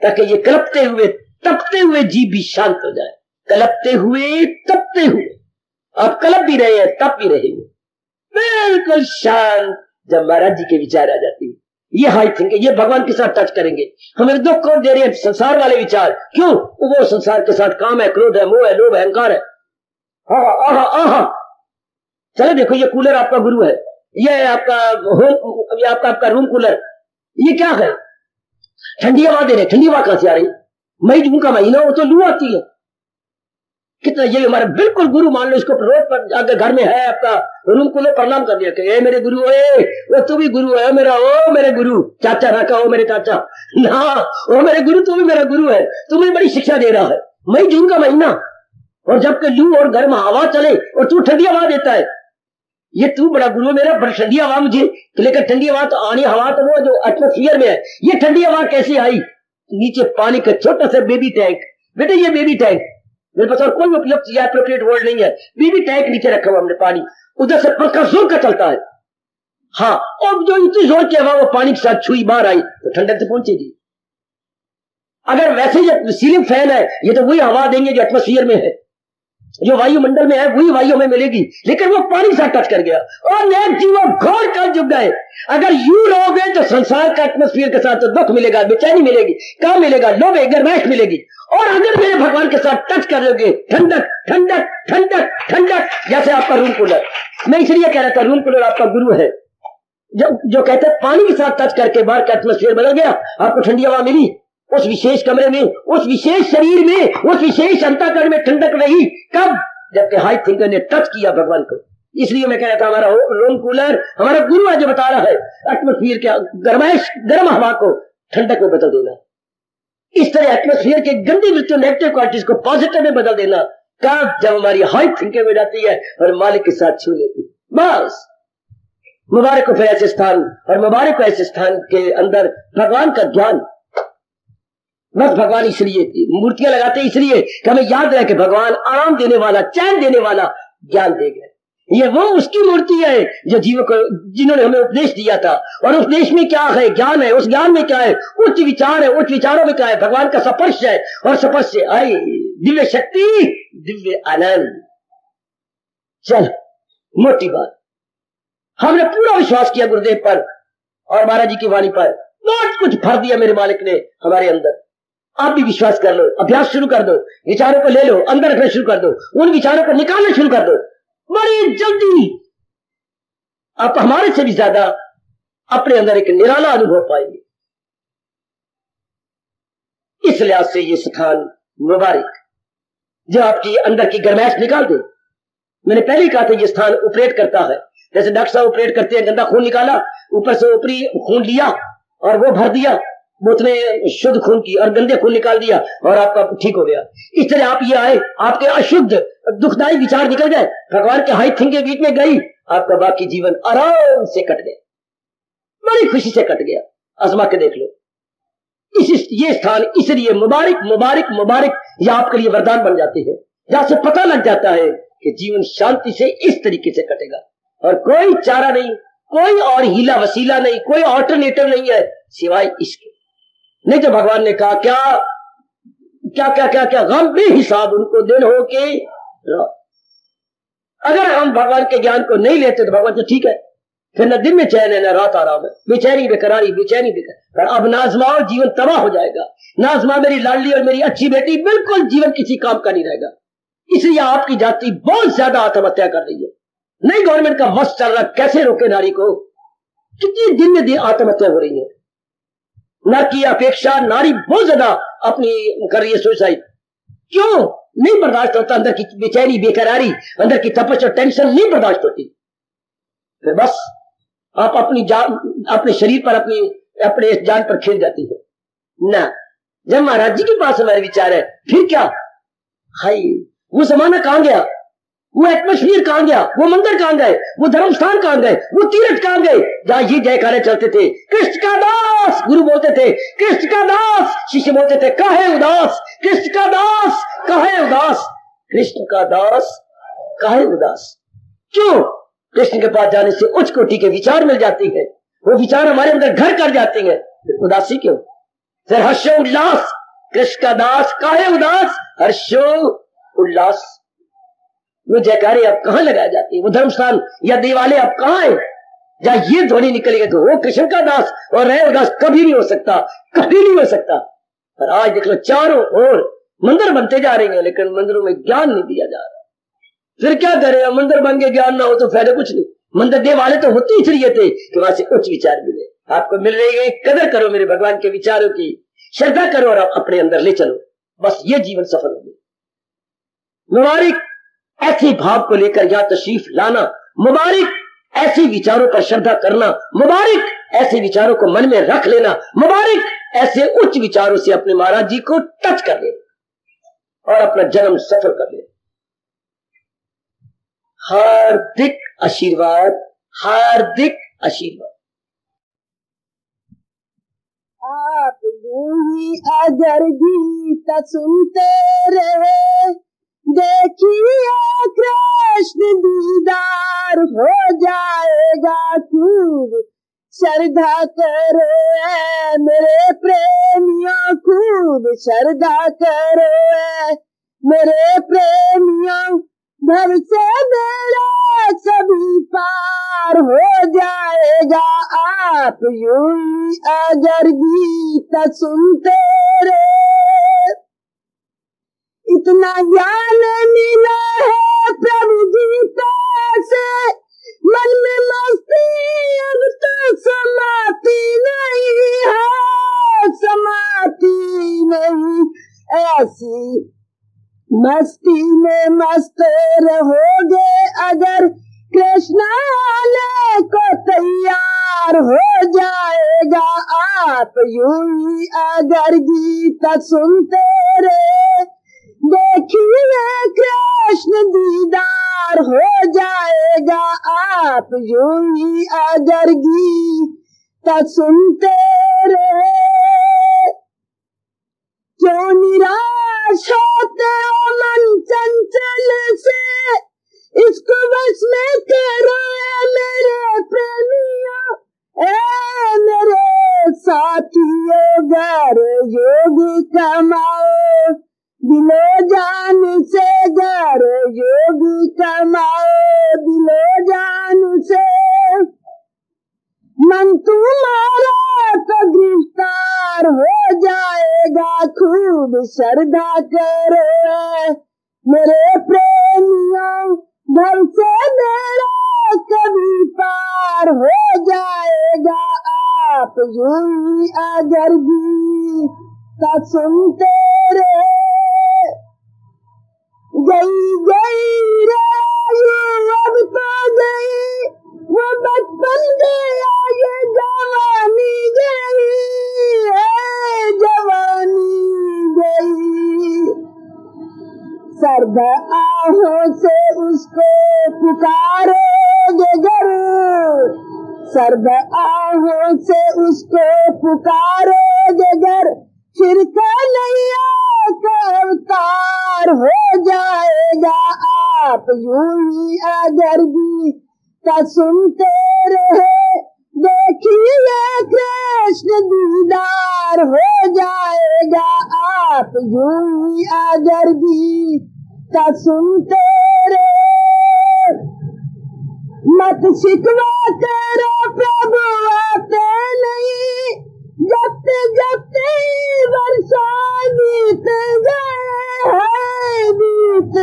ताकि ये कलपते हुए तपते हुए जीव भी शांत हो जाए। कलपते हुए तपते हुए, आप कलप भी रहे हैं, तप भी रहे हैं, बिल्कुल शांत। जब महाराज जी के विचार आ जाती है, ये हाई थिंक, ये भगवान के साथ टच करेंगे। हमें दुख कौन दे रहे हैं? संसार वाले विचार। क्यों? वो संसार के साथ काम है, क्रोध है, मोह है, लोभ है, अहंकार है। आहा आहा, चलो देखो, ये कूलर आपका गुरु है, ये आपका होम, ये आपका रूम कूलर, ये क्या है? ठंडी हवा दे रहे। ठंडी हवा कहां से आ रही? मई जून का महीना, वो तो लू आती है। कितना ये हमारा बिल्कुल गुरु मान लो इसको। रोड पर अगर घर में है आपका रूम कूलर, प्रणाम कर दिया कि मेरे गुरु, वो तू भी गुरु है मेरा, ओ मेरे गुरु, चाचा रखा, ओ मेरे चाचा ना, ओ मेरे गुरु, तू भी मेरा गुरु है, तुम्हें बड़ी शिक्षा दे रहा है। मई जून का महीना, और जबकि लू और घर में हवा चले और तू ठंडी हवा देता है, ये तू बड़ा गुरु मेरा, बड़ी ठंडी हवा मुझे। लेकिन ठंडी हवा तो आनी, हवा तो वो जो एटमोस्फियर में है, ये ठंडी हवा कैसे आई? नीचे पानी का छोटा सा बेबी टैंक। बेटे, ये बेबी टैंक मेरे पास और कोई उपलब्ध या एप्रोप्रिएट वर्ड नहीं है। बेबी टैंक नीचे रखा हुआ हमने पानी, उधर से पंखा जोर का चलता है। हाँ, और जो इतनी जोर की हवा वो पानी के साथ छुई बाहर आई तो ठंडक तो पहुंचेगी। अगर वैसे जो सीलिंग फैन है, ये तो वही हवा देंगे जो एटमोस्फियर में है, जो वायुमंडल में है, वही वायु हमें मिलेगी। लेकिन वो पानी से टच कर गया और नेक जीवों घोर कर जुग गए। अगर यू रहोगे तो संसार का एटमोस्फियर के साथ तो दुख मिलेगा, बेचैनी मिलेगी, काम मिलेगा, लोभ गर्माइश मिलेगी। और अगर मेरे भगवान के साथ टच कर लोगे, ठंडक ठंडक ठंडक ठंडक, जैसे आपका रूम कूलर। मैं इसलिए कह रहा था रूम कूलर आपका गुरु है, जो कहते हैं पानी के साथ टच करके बाहर का एटमोस्फियर बदल गया, आपको ठंडी हवा मिली, उस विशेष कमरे में, उस विशेष शरीर में, उस विशेष अंतःकरण में ठंडक रही। कब? जबकि हाई थिंकर ने टच किया भगवान को। इसलिए मैं कह रहा था हमारा रूम कूलर हमारा गुरु है, जो बता रहा है एटमोस्फियर के गर्माइश, गर्म हवा को ठंडक में बदल देना। इस तरह एटमोस्फियर के गंदी वृत्तियों, नेगेटिव क्वालिटीज को पॉजिटिव में बदल देना। कब जब हमारी हाई थिंकिंग हो जाती है और मालिक के साथ छू लेती, बस मुबारक को फिर ऐसे स्थान, और मुबारक को ऐसे स्थान के अंदर भगवान का ज्ञान। बस भगवान इसलिए मूर्तियां लगाते इसलिए कि हमें याद रहे कि भगवान आराम देने वाला, चैन देने वाला ज्ञान देगा। ये वो उसकी मूर्ति है जो जीवों को, जिन्होंने हमें उपदेश दिया था। और उपदेश में क्या है? ज्ञान है। उस ज्ञान में क्या है? उच्च विचार है। उच्च विचारों में क्या है? भगवान का स्पर्श है, और स्पर्श से आई दिव्य शक्ति, दिव्य आनंद। चल, मोटी बात, हमने पूरा विश्वास किया गुरुदेव पर और महाराज जी की वाणी पर, बहुत कुछ भर दिया मेरे मालिक ने हमारे अंदर। आप भी विश्वास कर लो, अभ्यास शुरू कर दो, विचारों को ले लो, अंदर रखना शुरू कर दो, उन विचारों को निकालना शुरू कर दो। बड़ी जल्दी आप हमारे से भी ज्यादा अपने अंदर एक निराला अनुभव पाएंगे। इस लिहाज से ये स्थान मुबारक, जो आपकी अंदर की गर्माइश निकाल दे। मैंने पहले ही कहा था, ये स्थान ऑपरेट करता है जैसे डॉक्टर साहब ऑपरेट करते हैं। गंदा खून निकाला, ऊपर से ऊपरी खून लिया और वो भर दिया बोतलें शुद्ध खून की, और गंदे खून निकाल दिया और आपका ठीक हो गया। इस तरह आप ये आए, आपके अशुद्ध दुखदायी विचार निकल गए, भगवान के हाई थिंक के बीच में गई, आपका बाकी जीवन आराम से कट गया, बड़ी खुशी से कट गया। आजमा के देख लो। ये स्थान इसलिए मुबारक मुबारक मुबारक, यह आपके लिए वरदान बन जाती है, जहां से पता लग जाता है कि जीवन शांति से इस तरीके से कटेगा और कोई चारा नहीं, कोई और हीला वसीला नहीं, कोई ऑल्टरनेटिव नहीं है सिवाय इसके। नहीं तो भगवान ने कहा क्या क्या क्या क्या क्या गम भी हिसाब उनको दिन हो के। अगर हम भगवान के ज्ञान को नहीं लेते तो भगवान तो ठीक है, फिर न दिन में चैन है न रात आराम है, बेचैनी बेकरारी, बेचैनी बेकरार। अब नाजमाओ, जीवन तबाह हो जाएगा। नाजमा मेरी लाडली और मेरी अच्छी बेटी, बिल्कुल जीवन किसी काम का नहीं रहेगा। इसलिए आपकी जाति बहुत ज्यादा आत्महत्या कर रही है। नहीं गवर्नमेंट का वश चल रहा, कैसे रोके नारी को? कितने दिन में दिन आत्महत्या हो रही है। नर की अपेक्षा नारी बहुत ज्यादा अपनी कर रही है सुसाइड। क्यों? नहीं बर्दाश्त होता, अंदर की बेचैनी बेकरारी, अंदर की तपश और टेंशन नहीं बर्दाश्त होती। फिर बस आप अपनी जान, अपने शरीर पर, अपने जान पर खेल जाती है ना। जब महाराज जी के पास हमारे विचार है, फिर क्या? हाय, वो जमाना कहां गया? वो एटमोस्फियर कहां गया? वो मंदिर कहां गए? वो धर्म स्थान कहां गए? वो तीर्थ कहां गए जहां ये जयकारे चलते थे? कृष्ण का दास गुरु बोलते थे, कृष्ण का दास शिष्य बोलते थे, काहे उदास? कृष्ण का दास काहे उदास? कृष्ण का दास काहे उदास? क्यों? कृष्ण के पास जाने से उच्च कोटि के विचार मिल जाती है, वो विचार हमारे अंदर घर कर जाते हैं, फिर उदासी क्यों? फिर हर्षो उल्लास। कृष्ण का दास काहे उदास? हर्षो उल्लास। वो जयकारे अब कहां लगाए जाती है? वो धर्मस्थान या दिवाले अब कहां है जहां ये ध्वनि निकलेगा कि वो कृष्ण का दास और रहे उदास? कभी नहीं हो सकता, कभी नहीं हो सकता। पर आज देख लो, चारों ओर मंदिर बनते जा रहे हैं, लेकिन मंदिरों में ज्ञान नहीं दिया जा रहा। फिर क्या करें? मंदिर बन के ज्ञान ना हो तो फायदा कुछ नहीं। मंदिर दे वाले तो होते इसलिए थे कि वहां से उच्च विचार मिले। आपको मिल रही है, कदर करो मेरे भगवान के विचारों की, श्रद्धा करो और अपने अंदर ले चलो, बस ये जीवन सफल होगी। मुबारक ऐसे भाव को लेकर यहां तशरीफ लाना, मुबारक ऐसे विचारों पर श्रद्धा करना, मुबारक ऐसे विचारों को मन में रख लेना, मुबारक ऐसे उच्च विचारों से अपने महाराज जी को टच कर लेना और अपना जन्म सफल कर लेना। हार्दिक आशीर्वाद, हार्दिक आशीर्वाद। आप ही अगर गीत सुनते रहे, देखिए कृष्ण दीदार हो जाएगा खूब। श्रद्धा करो मेरे प्रेमियों, खूब श्रद्धा करो मेरे प्रेमियों, भव से मेरा सभी पार हो जाएगा। आप यूं अगर गीत सुनते रहे, इतना ज्ञान मिला है प्रभु गीता से, मन में मस्ती अब तो समाती नहीं है, समाती नहीं। ऐसी मस्ती में मस्त रहोगे अगर, कृष्ण आने को तैयार हो जाएगा। आप यूं ही अगर गीत सुनते रहे, देखिए कृष्ण दीदार हो जाएगा आप यूं ही अगर गीता सुनते रहे। क्यों निराश होते हो मन चंचल से, इसको बस में करो मेरे प्रेमियों, ए मेरे साथियों, घर योग कमाओ दिलो जान से, घर योग कमाओ दिलो जान से। मन तुम्हारा तो गिरफ्तार हो जाएगा, खूब श्रद्धा करो मेरे प्रेमियों, घर से मेरा कभी पार हो जाएगा आप यूं ही अगर गीता सुनते रहे। गई गई रे अब तो गई वो बचपन गया, ये जवानी गई है जवानी गई। सर्द आहों से उसको पुकारोगे गर, सर्द आहों से उसको पुकारोगे गर, फिर कन्हैया का अवतार हो जाएगा आप यूं ही अगर गीता सुनते रहे। देखिए कृष्ण दीदार हो जाएगा आप यूं ही अगर गीता सुनते रहे। मत शिकवा करो प्रभु आते नहीं, जबते जबते वर्षों बीत गए बीत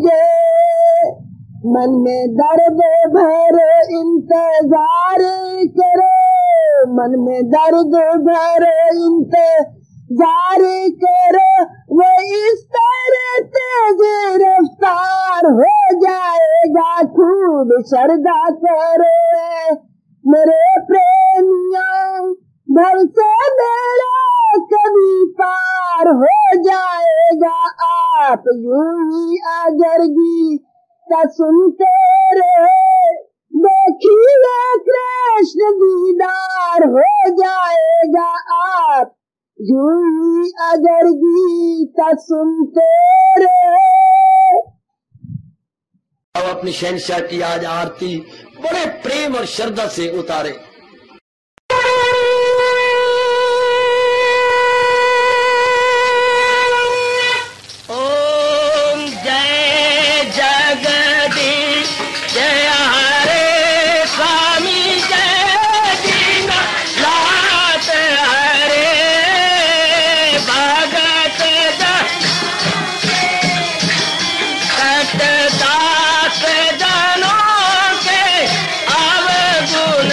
गए। मन में दर्द भरे इंतजार करो, मन में दर्द भरे इंतजार करो, वो इस तरह तेज रफ्तार हो जाएगा, खूब श्रद्धा करो मेरे प्रेमियों, भव से मेरा कभी पार हो जाएगा आप यूं ही अगर गीता सुनते रहे। देखिए कृष्ण दीदार हो जाएगा आप यूं ही अगर गीता सुनते रहे। अब अपनी शहंशाह की आज आरती बड़े प्रेम और श्रद्धा से उतारे। दास जनों के अब गुण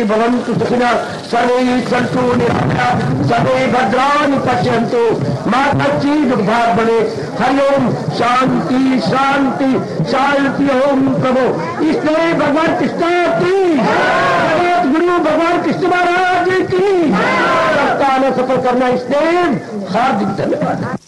भवन्तु सुखिनः, सर्वे सन्तु निरामयाः, सर्वे भद्राणि पश्यन्तु, मा कश्चित् दुःखभाग् भवेत्। हरि ओम। शांति शांति शांति। ओम प्रभु। इसलिए भगवान कृष्ण की, जगत गुरु भगवान कृष्ण महाराज की सप्ताह सफल करना, इसलिए हार्दिक धन्यवाद।